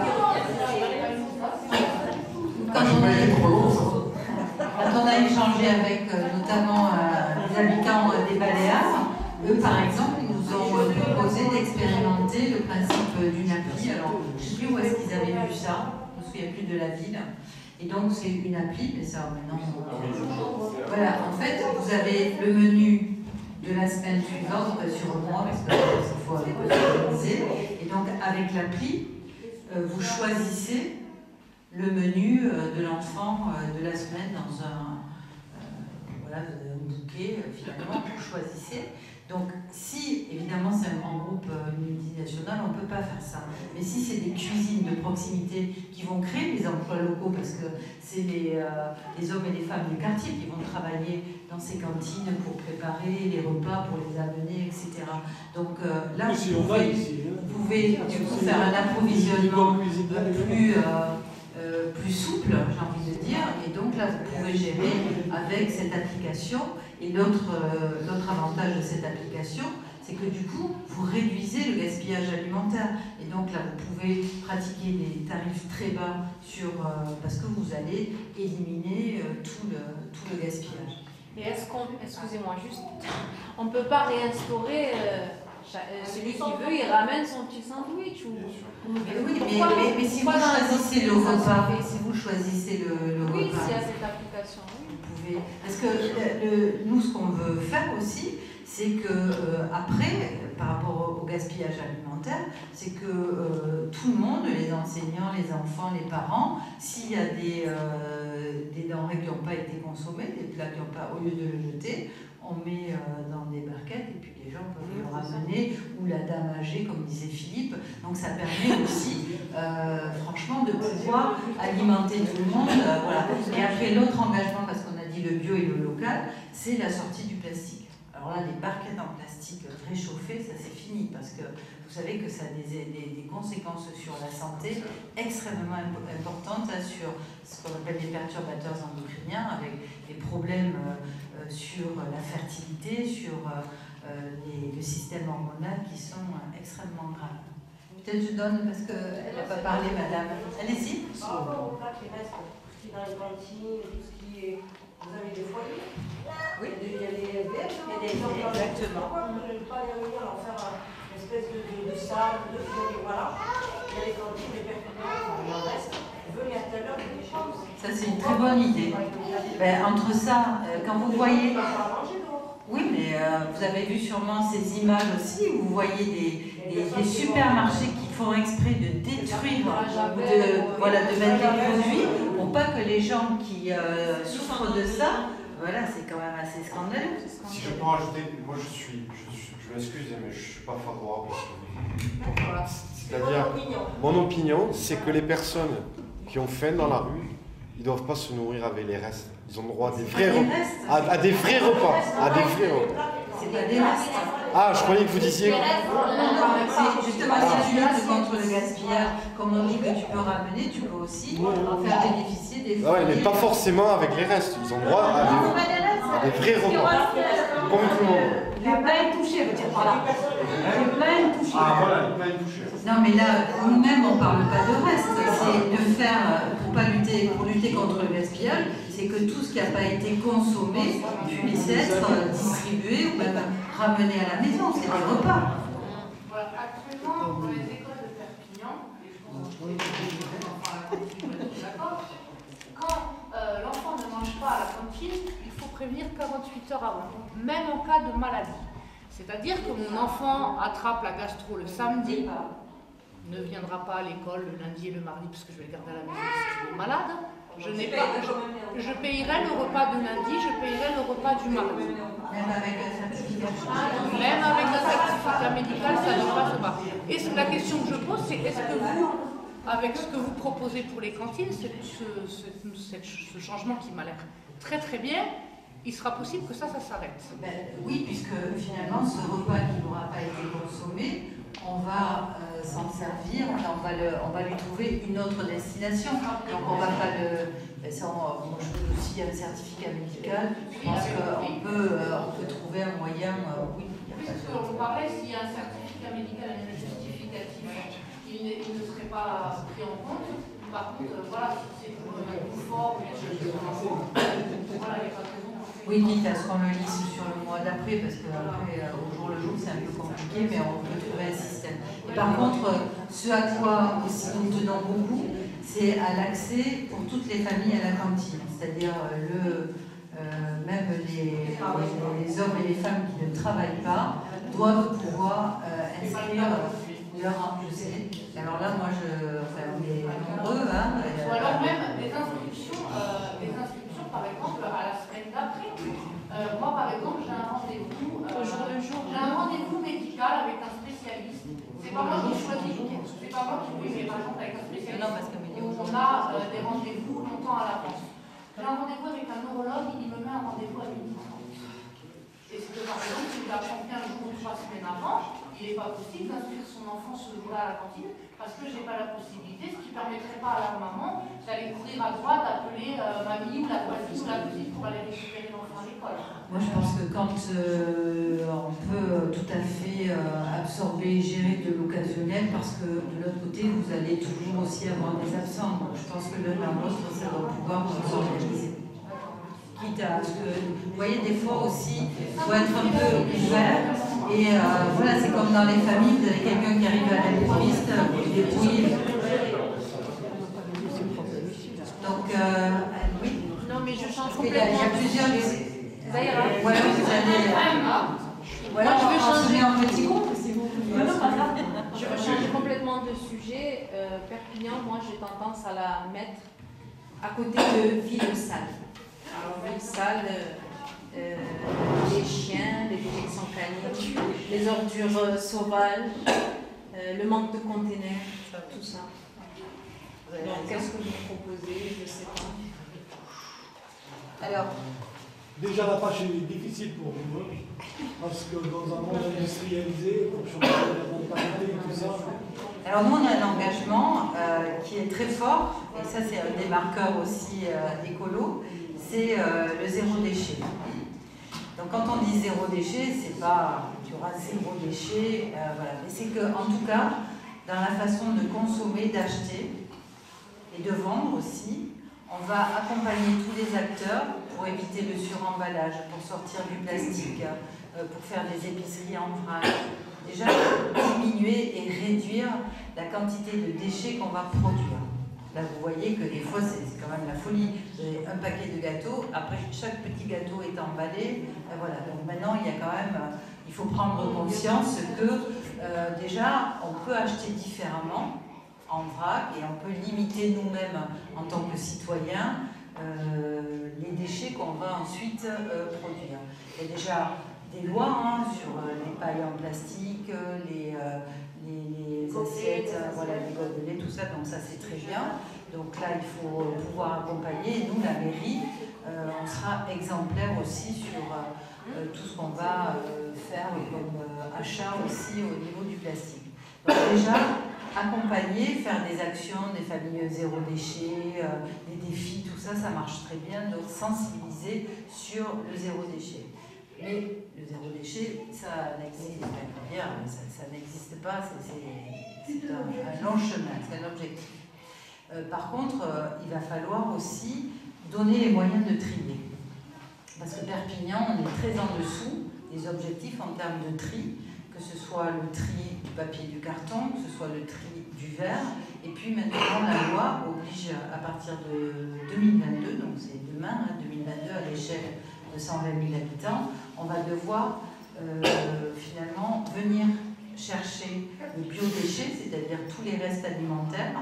S1: Quand on a échangé avec notamment les habitants des Baléares, eux par exemple, ils nous ont proposé d'expérimenter le principe d'une appli. Alors, je ne sais plus où est-ce qu'ils avaient vu ça, je ne me souviens plus de la ville. Et donc, c'est une appli, mais ça maintenant. Voilà, en fait, vous avez le menu de la semaine suivante sur moi, parce qu'il faut organiser. Et donc, avec l'appli, vous choisissez le menu de l'enfant de la semaine dans un bouquet, finalement, vous choisissez. Donc, si, évidemment, c'est un grand groupe multinational, on ne peut pas faire ça. Mais si c'est des cuisines de proximité qui vont créer des emplois locaux, parce que c'est les hommes et les femmes du quartier qui vont travailler dans ces cantines pour préparer les repas, pour les amener, etc. Donc là, vous pouvez du coup faire un approvisionnement plus souple, j'ai envie de dire, et donc là, vous pouvez gérer avec cette application. Et l'autre avantage de cette application, c'est que du coup, vous réduisez le gaspillage alimentaire. Et donc là, vous pouvez pratiquer des tarifs très bas parce que vous allez éliminer tout le gaspillage.
S3: Et est-ce qu'on, excusez-moi juste, on ne peut pas réinstaurer celui qui veut, il ramène son petit sandwich ou...
S1: Oui, mais si vous choisissez le repas,
S3: oui, s'il y a cette application, oui.
S1: Vous pouvez, parce que nous, ce qu'on veut faire aussi, c'est que après, par rapport au gaspillage alimentaire, c'est que tout le monde, les enseignants, les enfants, les parents, s'il y a des denrées qui n'ont pas été consommées, des plats qui n'ont pas, au lieu de le jeter, on met dans des barquettes et puis les gens peuvent le ramener, ou la dame âgée, comme disait Philippe. Donc ça permet aussi, franchement, de pouvoir alimenter tout le monde. Voilà. Et après, l'autre engagement, parce qu'on a dit le bio et le local, c'est la sortie du plastique. Alors là, les barquettes en plastique réchauffées, ça c'est fini, parce que vous savez que ça a des conséquences sur la santé extrêmement importantes, sur ce qu'on appelle des perturbateurs endocriniens, avec des problèmes sur la fertilité, sur le système hormonal qui sont extrêmement graves. Peut-être je donne, parce qu'elle n'a pas parlé, madame. Allez-y.
S10: Par rapport au plat qui reste, tout ce qui est dans les cantines, tout ce qui est... Vous avez des foyers? Oui. Il y a des SDF, il y a des gens.
S1: Exactement.
S10: Pourquoi ne pas les réunir, en faire une espèce de salle, de foyer, voilà. Il y a les cantines, les perpétuels, il en reste. Venez à telle heure, des choses.
S1: Ça, c'est une très bonne idée. Ben, entre ça, quand vous voyez... Oui, mais vous avez vu sûrement ces images aussi, où vous voyez des supermarchés qui font exprès de détruire, de mettre des produits, pour pas que les gens qui souffrent de ça, voilà, c'est quand même assez scandaleux.
S9: Si je peux rajouter, moi je m'excuse, mais je ne suis pas favorable à ce que vous dites. C'est-à-dire, mon opinion, c'est que les personnes qui ont faim dans la rue, ils ne doivent pas se nourrir avec les restes. Ils ont droit à des vrais repas. À des vrais repas.
S1: C'est pas des restes.
S9: Ah, je croyais que vous disiez...
S1: C'est justement si tu luttes contre le gaspillage, comme on dit que tu peux ramener, tu peux aussi en faire bénéficier des fruits.
S9: Oui, mais pas forcément avec les restes. Ils ont droit à des vrais repas. Comme tout le monde.
S2: Les pains touchés, veut dire par là. Les pains touchés.
S9: Ah voilà, les pains touchés.
S1: Non, mais là, nous-mêmes, on ne parle pas de reste. C'est de faire, pour lutter contre le gaspillage, c'est que tout ce qui n'a pas été consommé puisse être distribué ou même ramené à la maison. C'est des repas.
S3: Voilà, actuellement, dans les écoles de Perpignan, et je pense que vous êtes d'accord, quand l'enfant ne mange pas à la cantine, il faut prévenir 48 heures avant, même en cas de maladie. C'est-à-dire que mon enfant attrape la gastro le samedi, ne viendra pas à l'école le lundi et le mardi parce que je vais le garder à la maison parce qu'il est malade. Je payerai le repas de lundi, je payerai le repas du mardi.
S1: Même avec un certificat.
S3: Même avec un certificat médical, ça ne passe pas. Et la question que je pose, c'est est-ce que vous, avec ce que vous proposez pour les cantines, ce changement qui m'a l'air très très bien, il sera possible que ça s'arrête?
S1: Oui, puisque finalement, ce repas qui n'aura pas été consommé, on va s'en servir, on va lui trouver une autre destination. Donc on va pas le... moi je veux aussi un certificat médical. Je pense qu'on peut trouver un moyen, oui.
S3: Puisqu'on parlait, s'il y a un certificat médical et un justificatif, il ne serait pas pris en compte. Par contre, voilà, si c'est pour un confort ou quelque chose de voilà, il n'y a pas de raison.
S1: Oui, quitte à ce qu'on le lisse sur le mois d'après, parce qu'après, au jour le jour, c'est un peu compliqué, mais on peut trouver un système. Et par contre, ce à quoi aussi nous tenons beaucoup, c'est à l'accès pour toutes les familles à la cantine. C'est-à-dire même les hommes et les femmes qui ne travaillent pas doivent pouvoir inscrire leur... Je sais. Alors là, moi, on est nombreux. Hein,
S3: ou alors même des inscriptions, par exemple, à la semaine d'après. Moi, par exemple, j'ai un rendez-vous médical avec un spécialiste. C'est pas moi qui choisis, c'est pas moi qui mais par exemple avec un spécialiste. On a des rendez-vous longtemps à l'avance. J'ai un rendez-vous avec un neurologue, il me met un rendez-vous à 12h30. Et c'est que par exemple, si il apprend 15 jours ou 3 semaines avant, il n'est pas possible d'inscrire son enfant ce jour-là à la cantine parce que je n'ai pas la possibilité, ce qui ne permettrait pas à la maman d'aller courir à droite, d'appeler mamie ou la voisine ou la cousine pour aller récupérer l'enfant à l'école.
S1: Moi je pense que quand on peut tout à fait absorber et gérer de l'occasionnel, parce que de l'autre côté vous allez toujours aussi avoir des absents. Donc je pense que l'un dans l'autre ça doit pouvoir s'organiser. Quitte à ce que, vous voyez, des fois aussi, il faut être un peu ouvert. Et voilà, c'est comme dans les familles, vous avez quelqu'un qui arrive à l'improviste, qui débrouille. Donc, oui.
S3: Non, mais je change
S1: complètement. Il y a plusieurs. Voilà, vous allez. Voilà,
S6: je veux changer
S1: un petit groupe, si vous voulez.
S6: Je veux changer complètement de sujet. Perpignan, moi, j'ai tendance à la mettre à côté de Ville-Salle. Alors, Ville-Salle, les chiens, les déjections canines, les ordures sauvages, le manque de containers, tout ça. Donc, qu'est-ce que vous proposez? Je ne sais pas.
S1: Alors,
S7: déjà, la tâche est difficile pour vous, hein, parce que dans un monde industrialisé, pour changer la mentalité et tout ça.
S1: alors nous, on a un engagement qui est très fort, et ça c'est un des marqueurs aussi écolo, c'est le zéro déchet. Donc quand on dit zéro déchet, c'est pas qu'il y aura zéro déchet, voilà. Mais c'est qu'en tout cas, dans la façon de consommer, d'acheter et de vendre aussi, on va accompagner tous les acteurs pour éviter le suremballage, pour sortir du plastique, pour faire des épiceries en vrac. Déjà, diminuer et réduire la quantité de déchets qu'on va produire. Là, vous voyez que des fois, c'est quand même la folie. Vous avez un paquet de gâteaux, après chaque petit gâteau est emballé. Voilà. Donc maintenant, il y a quand même, il faut prendre conscience que déjà, on peut acheter différemment en vrac et on peut limiter nous-mêmes en tant que citoyens les déchets qu'on va ensuite produire. Il y a déjà des lois sur les pailles en plastique, les assiettes, voilà, les gobelets, tout ça, donc ça c'est très bien. Donc là, il faut pouvoir accompagner. Et nous, la mairie, on sera exemplaire aussi sur tout ce qu'on va faire comme achat aussi au niveau du plastique. Donc déjà, accompagner, faire des actions, des familles zéro déchet, des défis, tout ça, ça marche très bien, donc sensibiliser sur le zéro déchet. Mais le zéro déchet, ça n'existe pas, ça n'existe pas, c'est un long chemin, c'est un objectif. Par contre, il va falloir aussi donner les moyens de trier. Parce que Perpignan, on est très en dessous des objectifs en termes de tri, que ce soit le tri du papier et du carton, que ce soit le tri du verre. Et puis maintenant, la loi oblige à partir de 2022, donc c'est demain, 2022 à l'échelle de 120 000 habitants, on va devoir finalement venir chercher le biodéchet, c'est-à-dire tous les restes alimentaires,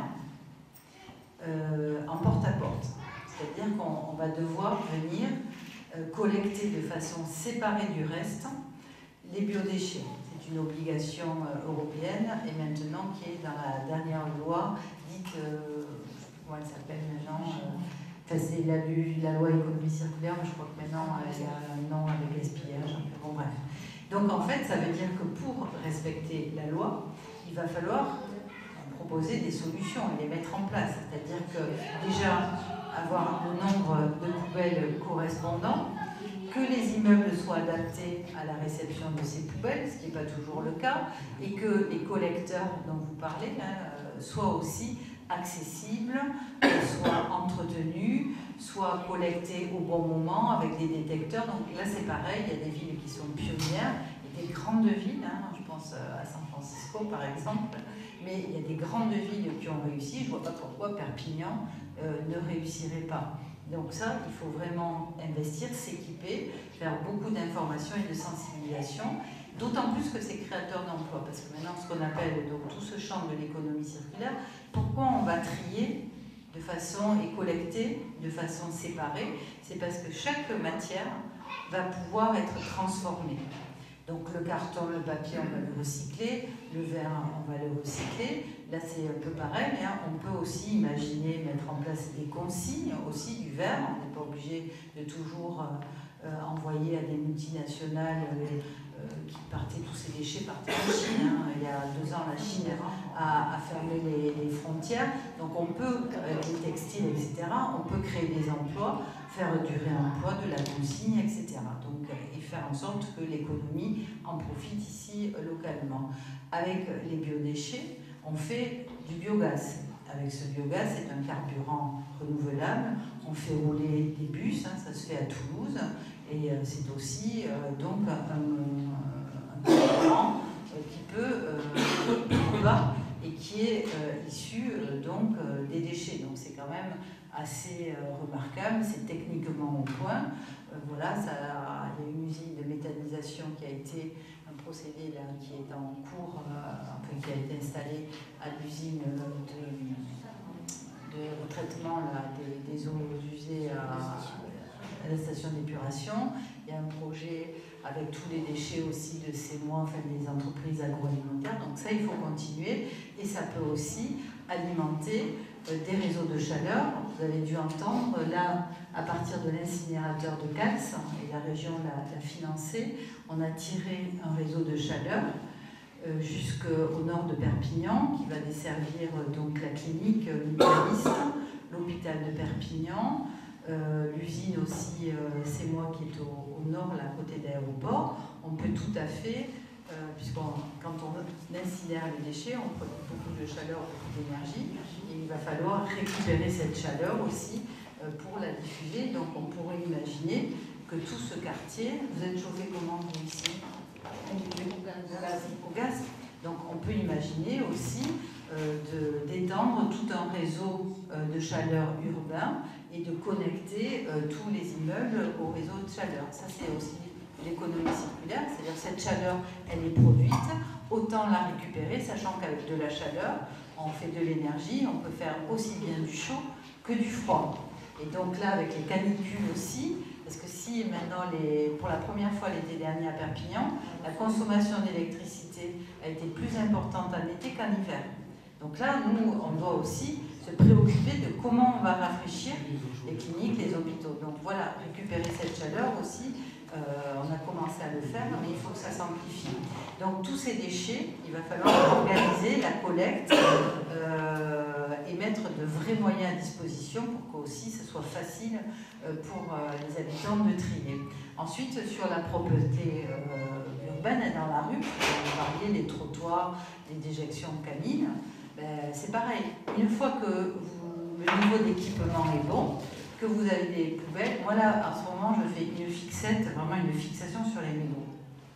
S1: en porte-à-porte. C'est-à-dire qu'on va devoir venir collecter de façon séparée du reste les biodéchets. C'est une obligation européenne et maintenant qui est dans la dernière loi dite, comment elle s'appelle maintenant, c'est la loi économie circulaire, mais je crois que maintenant il y a un nom avec gaspillage. Bon, bref. Donc en fait, ça veut dire que pour respecter la loi, il va falloir proposer des solutions et les mettre en place. C'est-à-dire que déjà avoir le nombre de poubelles correspondant, que les immeubles soient adaptés à la réception de ces poubelles, ce qui n'est pas toujours le cas, et que les collecteurs dont vous parlez soient aussi accessibles, soient entretenus, soient collectés au bon moment avec des détecteurs. Donc là c'est pareil, il y a des villes qui sont pionnières, et des grandes villes, je pense à San Francisco par exemple, mais il y a des grandes villes qui ont réussi, je ne vois pas pourquoi Perpignan ne réussirait pas. Donc ça, il faut vraiment investir, s'équiper, faire beaucoup d'informations et de sensibilisation, d'autant plus que c'est créateur d'emplois, parce que maintenant, ce qu'on appelle donc, tout ce champ de l'économie circulaire, pourquoi on va trier de façon et collecter de façon séparée? C'est parce que chaque matière va pouvoir être transformée. Donc le carton, le papier, on va le recycler, le verre, on va le recycler. Là, c'est un peu pareil, mais on peut aussi imaginer mettre en place des consignes aussi du verre. On n'est pas obligé de toujours envoyer à des multinationales qui partaient, tous ces déchets partaient en Chine. Il y a 2 ans, la Chine a fermé les frontières. Donc on peut, avec les textiles, etc., on peut créer des emplois, faire du réemploi, de la consigne, etc. Donc, et faire en sorte que l'économie en profite ici localement. Avec les biodéchets, on fait du biogaz. Avec ce biogaz, c'est un carburant renouvelable. On fait rouler des bus, ça se fait à Toulouse. Et c'est aussi donc un carburant qui peut être bas et qui est issu donc des déchets. Donc c'est quand même assez remarquable, c'est techniquement au point. Voilà, il y a une usine de méthanisation qui a été un procédé là, qui est en cours, qui a été installé à l'usine de traitement là, des eaux usées à la station d'épuration. Il y a un projet avec tous les déchets aussi de ces mois, enfin des entreprises agroalimentaires. Donc ça, il faut continuer. Et ça peut aussi alimenter des réseaux de chaleur. Vous avez dû entendre, là, à partir de l'incinérateur de Cals, et la région l'a financé, on a tiré un réseau de chaleur jusqu'au nord de Perpignan, qui va desservir donc la clinique mutualiste, l'hôpital de Perpignan, l'usine aussi, c'est moi qui est au nord, là, à côté de l'aéroport. On peut tout à fait, quand on incinère les déchets, on produit beaucoup de chaleur, beaucoup d'énergie, et il va falloir récupérer cette chaleur aussi pour la diffuser. Donc on pourrait imaginer que tout ce quartier, vous êtes chauffé comment vous ici? Au gaz. Donc on peut imaginer aussi d'étendre tout un réseau de chaleur urbain et de connecter tous les immeubles au réseau de chaleur. Ça, c'est aussi l'économie circulaire, c'est-à-dire cette chaleur, elle est produite, autant la récupérer, sachant qu'avec de la chaleur, on fait de l'énergie, on peut faire aussi bien du chaud que du froid. Et donc là, avec les canicules aussi, parce que si maintenant, pour la première fois l'été dernier à Perpignan, la consommation d'électricité a été plus importante en été qu'en hiver. Donc là, nous, on doit aussi se préoccuper de comment on va rafraîchir les cliniques, les hôpitaux. Donc voilà, récupérer cette chaleur aussi, on a commencé à le faire, mais il faut que ça s'amplifie. Donc tous ces déchets, il va falloir organiser la collecte et mettre de vrais moyens à disposition pour qu'aussi ce soit facile pour les habitants de trier. Ensuite, sur la propreté urbaine dans la rue, vous parliez des trottoirs, des déjections canines, c'est pareil. Une fois que le niveau d'équipement est bon, que vous avez des poubelles, moi là, en ce moment, je fais une fixette, vraiment une fixation sur les mégots.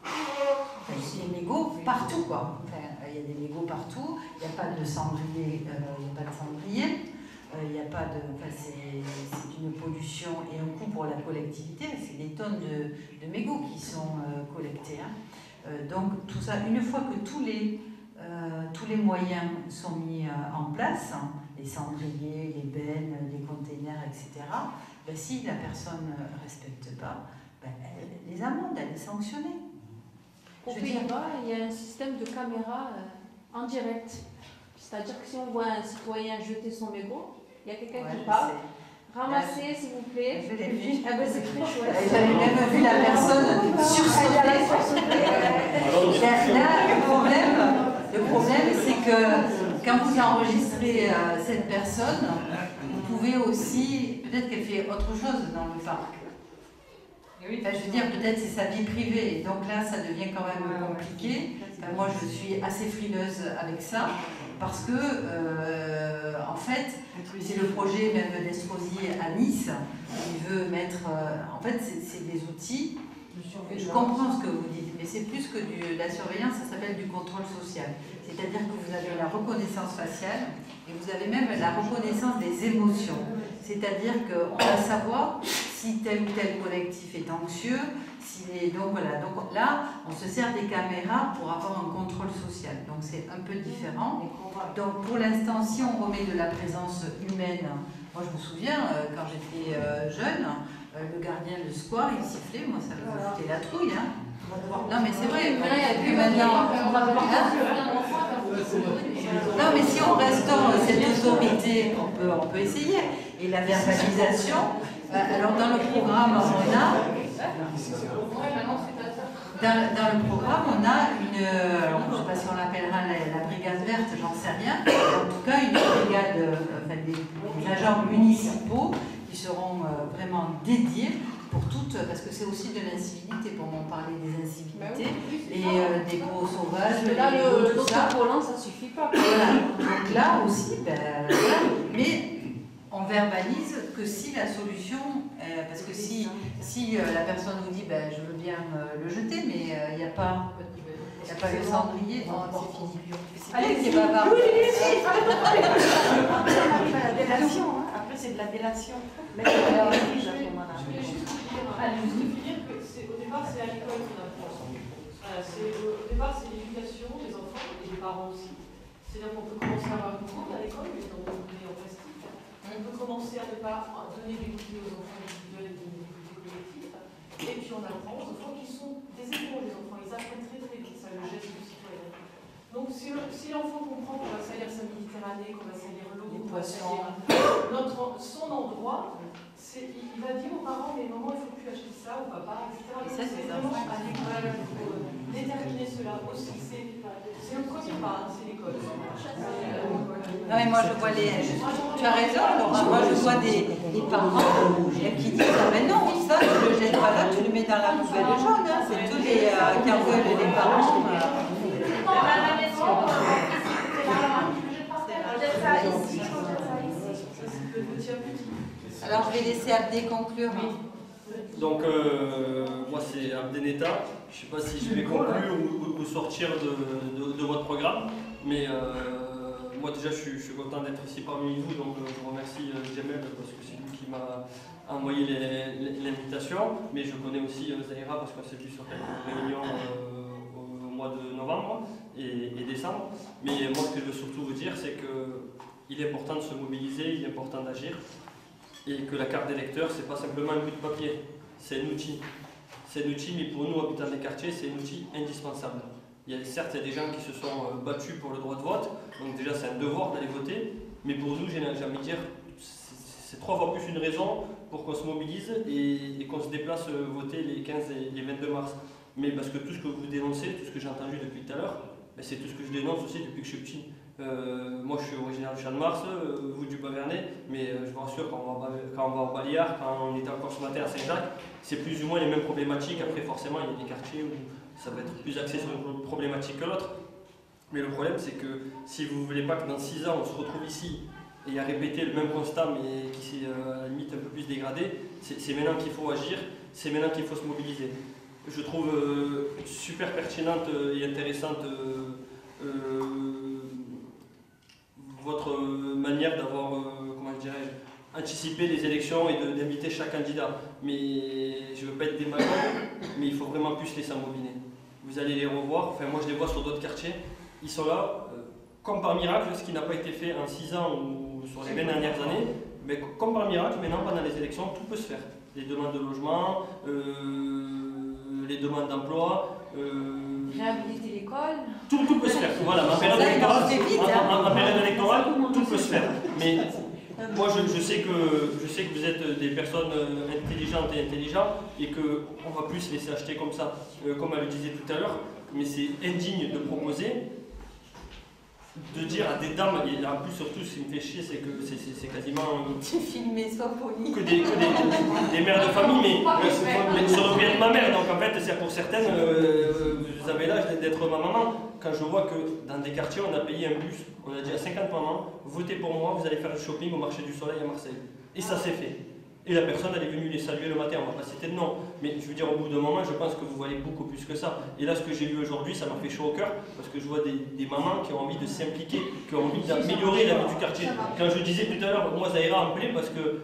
S1: Enfin, les mégots partout, quoi. Enfin, il y a des mégots partout, il n'y a pas de cendrier, il n'y a pas de... Enfin, c'est une pollution et un coût pour la collectivité, c'est des tonnes de mégots qui sont collectés. Hein. Donc tout ça, une fois que tous les moyens sont mis en place, les cendriers, les bennes, les containers, etc., ben, si la personne ne respecte pas, ben, les amendes, elle est sanctionnée.
S6: Au Pays-Bas, il y a un système de caméra en direct. C'est-à-dire que si on voit un citoyen jeter son mégot, il y a quelqu'un qui parle. Ramassez, s'il vous plaît.
S1: Je l'ai vu.
S6: Ah ben, c'est très chouette.
S1: J'avais même vu la personne sursauter. Là, le problème, c'est que quand vous enregistrez cette personne, vous pouvez aussi, peut-être qu'elle fait autre chose dans le parc. Enfin, je veux dire, peut-être c'est sa vie privée, donc là, ça devient quand même compliqué. Enfin, moi, je suis assez frileuse avec ça, parce que, en fait, c'est le projet même d'Estrosi à Nice, il veut mettre... en fait, c'est des outils. Je comprends ce que vous dites, mais c'est plus que de la surveillance, ça s'appelle du contrôle social. C'est-à-dire que vous avez la reconnaissance faciale et vous avez même la reconnaissance des émotions. C'est-à-dire qu'on va savoir si tel ou tel collectif est anxieux, donc voilà. Donc là, on se sert des caméras pour avoir un contrôle social. Donc c'est un peu différent. Donc pour l'instant, si on remet de la présence humaine, moi je me souviens, quand j'étais jeune, le gardien de square, il sifflait, moi ça me foutait la trouille. Hein. Non mais c'est vrai, maintenant... Non mais si on restaure cette autorité, on peut essayer. Et la verbalisation, alors dans le programme, dans le programme, on a une, alors, je ne sais pas si on l'appellera la brigade verte, j'en sais rien, en tout cas une brigade, des agents municipaux qui seront vraiment dédiés pour toutes, parce que c'est aussi de l'incivilité, pour m'en parler des incivilités, et des gros sauvages,
S6: là,
S1: tout ça.
S6: Volant, ça suffit pas.
S1: Voilà. Donc là aussi, ben, voilà. Mais on verbalise que si la solution, parce que si la personne vous dit ben, je veux bien le jeter, mais il n'y a pas le cendrier, c'est fini. Allez, c'est pas grave.
S2: Après, c'est de la délation.
S3: Je voulais juste dire que au départ, c'est à l'école qu'on apprend. Au départ, c'est l'éducation des enfants et des parents aussi. C'est-à-dire qu'on peut commencer à avoir une cours à l'école, mais dans des bouteilles en plastique. On peut commencer à ne pas donner des bouteilles aux enfants individuels et des bouteilles collectives. Et puis on apprend aux enfants qui sont des héros, les enfants. Ils apprennent très très vite ça, le geste du citoyen. Donc si l'enfant comprend qu'on va salir sa Méditerranée, qu'on va salir l'eau, qu'on va salir son endroit, il va dire aux parents, mais maman, il ne faut plus acheter ça, ou papa, etc.
S1: Et ça, c'est
S3: vraiment à l'école, il faut déterminer cela aussi. C'est le premier pas, c'est l'école.
S1: Non mais moi je vois tu as raison, Laura, moi je vois des parents qui disent ah ben non, ça tu le jettes pas là, tu le mets dans la poubelle jaune, hein. C'est tous les qui engueulent les parents. Alors je vais laisser Abdé conclure.
S11: Donc moi c'est Abdé Neta, je ne sais pas si je vais conclure ou sortir de votre programme, mais moi déjà je suis content d'être ici parmi vous, donc je remercie Jamel parce que c'est lui qui m'a envoyé l'invitation, mais je connais aussi Zahira parce qu'on s'est vu sur quelques réunions au mois de novembre et décembre. Mais moi ce que je veux surtout vous dire c'est qu'il est important de se mobiliser, il est important d'agir et que la carte d'électeur c'est pas simplement un bout de papier, c'est un outil. C'est un outil, mais pour nous habitants des quartiers c'est un outil indispensable. Certes, il y a des gens qui se sont battus pour le droit de vote, donc déjà c'est un devoir d'aller voter, mais pour nous, j'ai envie de dire, c'est 3 fois plus une raison pour qu'on se mobilise et qu'on se déplace voter les 15 et les 22 mars. Mais parce que tout ce que vous dénoncez, tout ce que j'ai entendu depuis tout à l'heure, c'est tout ce que je dénonce aussi depuis que je suis petit. Moi je suis originaire du Champ de Mars, vous du Bas-Vernay, mais je vous rassure, quand on va au Baléares, quand on était encore ce matin à Saint-Jacques, c'est plus ou moins les mêmes problématiques. Après forcément il y a des quartiers où ça va être plus axé sur une problématique que l'autre. Mais le problème c'est que si vous ne voulez pas que dans 6 ans on se retrouve ici et à répéter le même constat mais qui s'est à la limite un peu plus dégradé, c'est maintenant qu'il faut agir, c'est maintenant qu'il faut se mobiliser. Je trouve super pertinente et intéressante votre manière d'avoir, comment dirais-je, anticipé les élections et d'inviter chaque candidat. Mais je ne veux pas être démagogue, mais il faut vraiment plus les s'embobiner. Vous allez les revoir, enfin moi je les vois sur d'autres quartiers, ils sont là, comme par miracle, ce qui n'a pas été fait en 6 ans ou sur les 20 dernières années, mais comme par miracle, maintenant pendant les élections, tout peut se faire. Les demandes de logement, les demandes d'emploi,
S6: réhabiliter l'école.
S11: Tout peut se faire. Voilà, en période électorale, tout peut se faire. Mais moi, je sais que vous êtes des personnes intelligentes et intelligents et qu'on va plus se laisser acheter comme ça, comme elle le disait tout à l'heure. Mais c'est indigne de proposer, de dire à des dames, et en plus surtout ce qui me fait chier, c'est que c'est quasiment que des mères de famille, mais ça aurait pu être ma mère, donc en fait c'est pour certaines, vous avez l'âge d'être ma maman. Quand je vois que dans des quartiers on a payé un bus, on a dit à 50 mamans, votez pour moi, vous allez faire du shopping au marché du Soleil à Marseille. Et ça s'est fait. Et la personne elle est venue les saluer le matin, on ne va pas citer de nom, mais je veux dire au bout d'un moment je pense que vous valez beaucoup plus que ça. Et là ce que j'ai vu aujourd'hui ça m'a fait chaud au cœur parce que je vois des mamans qui ont envie de s'impliquer, qui ont envie d'améliorer la vie du quartier. Quand je disais tout à l'heure, moi Zahira me plaît parce que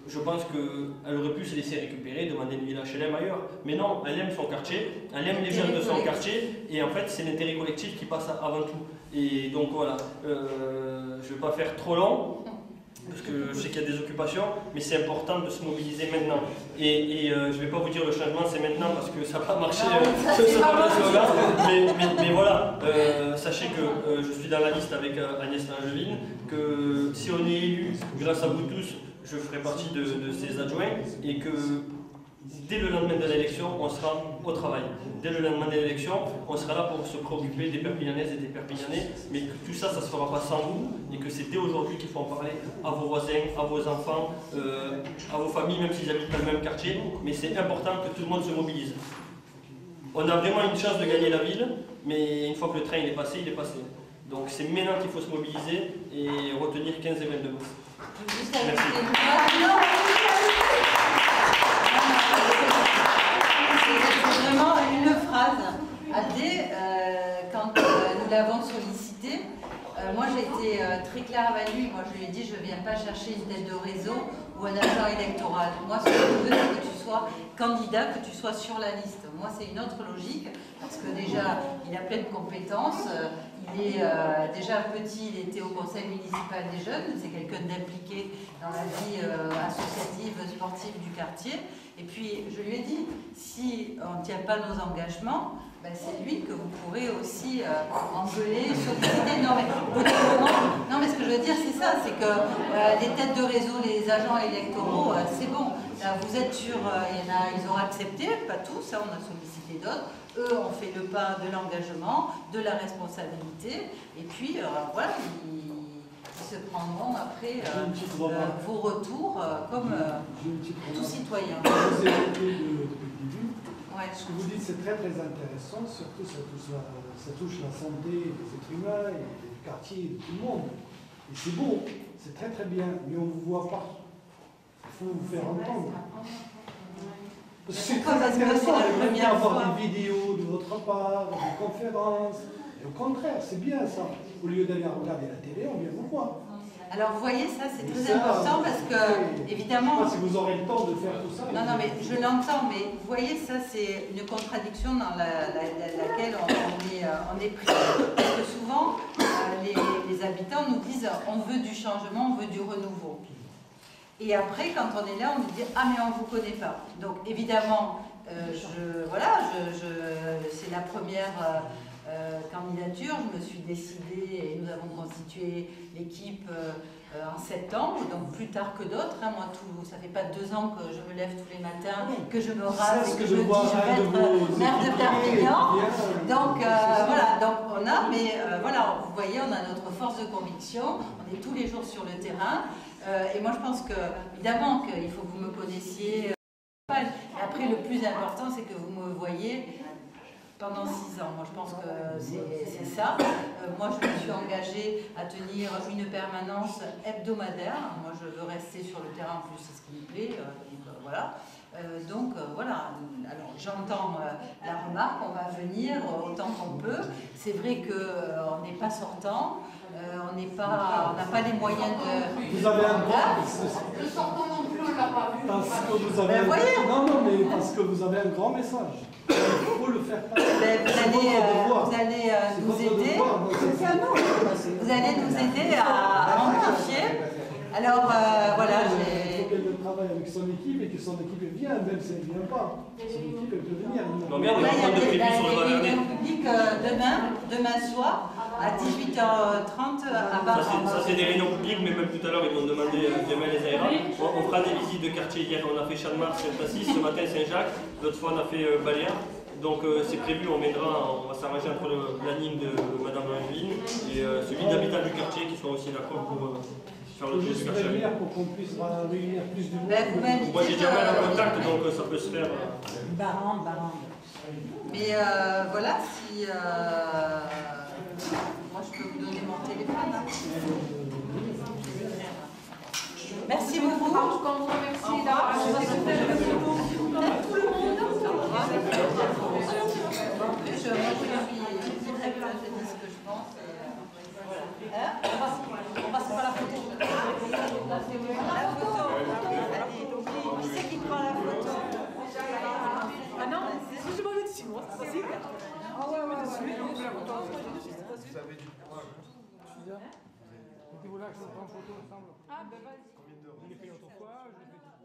S11: je pense qu'elle aurait pu se laisser récupérer, demander une ville HLM ailleurs. Mais non, elle aime son quartier, elle aime les jeunes de son quartier et en fait c'est l'intérêt collectif qui passe avant tout. Et donc voilà, je ne vais pas faire trop long. Parce que je sais qu'il y a des occupations, mais c'est important de se mobiliser maintenant. Et je ne vais pas vous dire le changement c'est maintenant parce que ça n'a pas marché, mais voilà, sachez que je suis dans la liste avec Agnès Langevin, que si on est élu, grâce à vous tous, je ferai partie de ces adjoints et que dès le lendemain de l'élection, on sera au travail. Dès le lendemain de l'élection, on sera là pour se préoccuper des Perpignanaises et des Perpignanais, mais que tout ça, ça ne se fera pas sans vous, et que c'est dès aujourd'hui qu'il faut en parler à vos voisins, à vos enfants, à vos familles, même s'ils habitent dans le même quartier, mais c'est important que tout le monde se mobilise. On a vraiment une chance de gagner la ville, mais une fois que le train il est passé, il est passé. Donc c'est maintenant qu'il faut se mobiliser et retenir 15 et 22 mars. Merci.
S1: C'est vraiment une phrase. Abdé, quand nous l'avons sollicité, moi j'ai été très claire avec lui. Moi je lui ai dit je ne viens pas chercher une tête de réseau ou un agent électoral. Moi ce que je veux c'est que tu sois candidat, que tu sois sur la liste. Moi c'est une autre logique parce que déjà il a plein de compétences. Il est déjà petit, il était au conseil municipal des jeunes, c'est quelqu'un d'impliqué dans la vie associative, sportive du quartier. Et puis, je lui ai dit, si on ne tient pas nos engagements, ben c'est lui que vous pourrez aussi engueuler, solliciter. Non, mais ce que je veux dire, c'est ça, c'est que les têtes de réseau, les agents électoraux, c'est bon. Là, vous êtes sur, ils ont accepté, pas tous, on a sollicité d'autres. Eux ont fait le pas de l'engagement, de la responsabilité, et puis voilà, ils se prendront après vos retours comme tout citoyen.
S7: Ouais. Ce que vous dites, c'est très très intéressant, surtout ça touche la santé des êtres humains et du quartier, de tout le monde. Et c'est beau, c'est très très bien, mais on ne vous voit pas. Il faut vous faire entendre. Parce que c'est très intéressant d'avoir des vidéos de votre part, des conférences. Et au contraire, c'est bien ça. Au lieu d'aller regarder la télé, on vient vous voir.
S1: Alors vous voyez, ça c'est très important parce que, évidemment...
S7: Je ne sais pas si vous aurez le temps de faire tout ça.
S1: Non, mais je l'entends, mais vous voyez, ça c'est une contradiction dans laquelle on est pris. Parce que souvent, les habitants nous disent on veut du changement, on veut du renouveau. Et après, quand on est là, on nous dit ah mais on ne vous connaît pas. Donc évidemment, c'est la première... candidature, je me suis décidée et nous avons constitué l'équipe en septembre, donc plus tard que d'autres. Hein. Moi, ça fait pas 2 ans que je me lève tous les matins, que je me rase et que je me dis je vais être maire de Perpignan. Donc voilà, donc on a, mais voilà, vous voyez, on a notre force de conviction, on est tous les jours sur le terrain. Et moi, je pense que, évidemment, qu'il faut que vous me connaissiez. Et après, le plus important, c'est que vous me voyez pendant 6 ans. Moi, je pense que c'est ça. Moi, je me suis engagée à tenir une permanence hebdomadaire. Moi, je veux rester sur le terrain, en plus, c'est ce qui me plaît. Voilà. Voilà. Alors, j'entends la remarque, on va venir autant qu'on peut. C'est vrai qu'on n'est pas sortant. On n'a pas les moyens de...
S7: Vous avez un grand...
S3: Le sortant non plus, on l'a pas vu.
S7: Parce que vous avez mais parce que vous avez un grand message. Il faut le faire passer.
S1: Vous allez nous aider. Vous allez nous aider à amplifier. Alors voilà,
S7: il faut qu'elle travaille avec son équipe et que son équipe vienne, même si elle ne vient pas. Son équipe, elle peut venir.
S11: Il y a des
S1: réunions publiques demain soir à 18h30 à Barre.
S11: Ça, c'est des réunions publiques, mais même tout à l'heure, ils m'ont demandé demain les ARA. On fera des visites de quartier. Hier, on a fait Champ-de-Mars, Saint-Passis, ce matin Saint-Jacques, l'autre fois, on a fait Baléares. Donc c'est prévu, on va s'arranger entre le planning de Madame Angeline et celui d'habitat du quartier qui soit aussi d'accord pour faire le tour du quartier.
S7: Pour qu'on puisse réunir plus de monde.
S11: Moi j'ai déjà mal en contact, donc ça peut se faire.
S1: Baran. Mais voilà, si... moi je peux vous donner mon téléphone. Hein. Merci beaucoup.
S3: Merci d'avoir tout le monde.
S1: Je dis ce que je pense. On passe par la photo. La photo. Qui c'est qui prend la photo?
S12: Ah non, je m'en vais dessus, moi, c'est possible. Ah ouais, de suite, on fait la photo.
S9: Vous avez du courage.
S12: Mettez-vous là, je prends en photo ensemble. Ah ben vas-y.
S9: Combien d'euros?
S12: Je l'ai fait l'autre fois, je l'ai fait...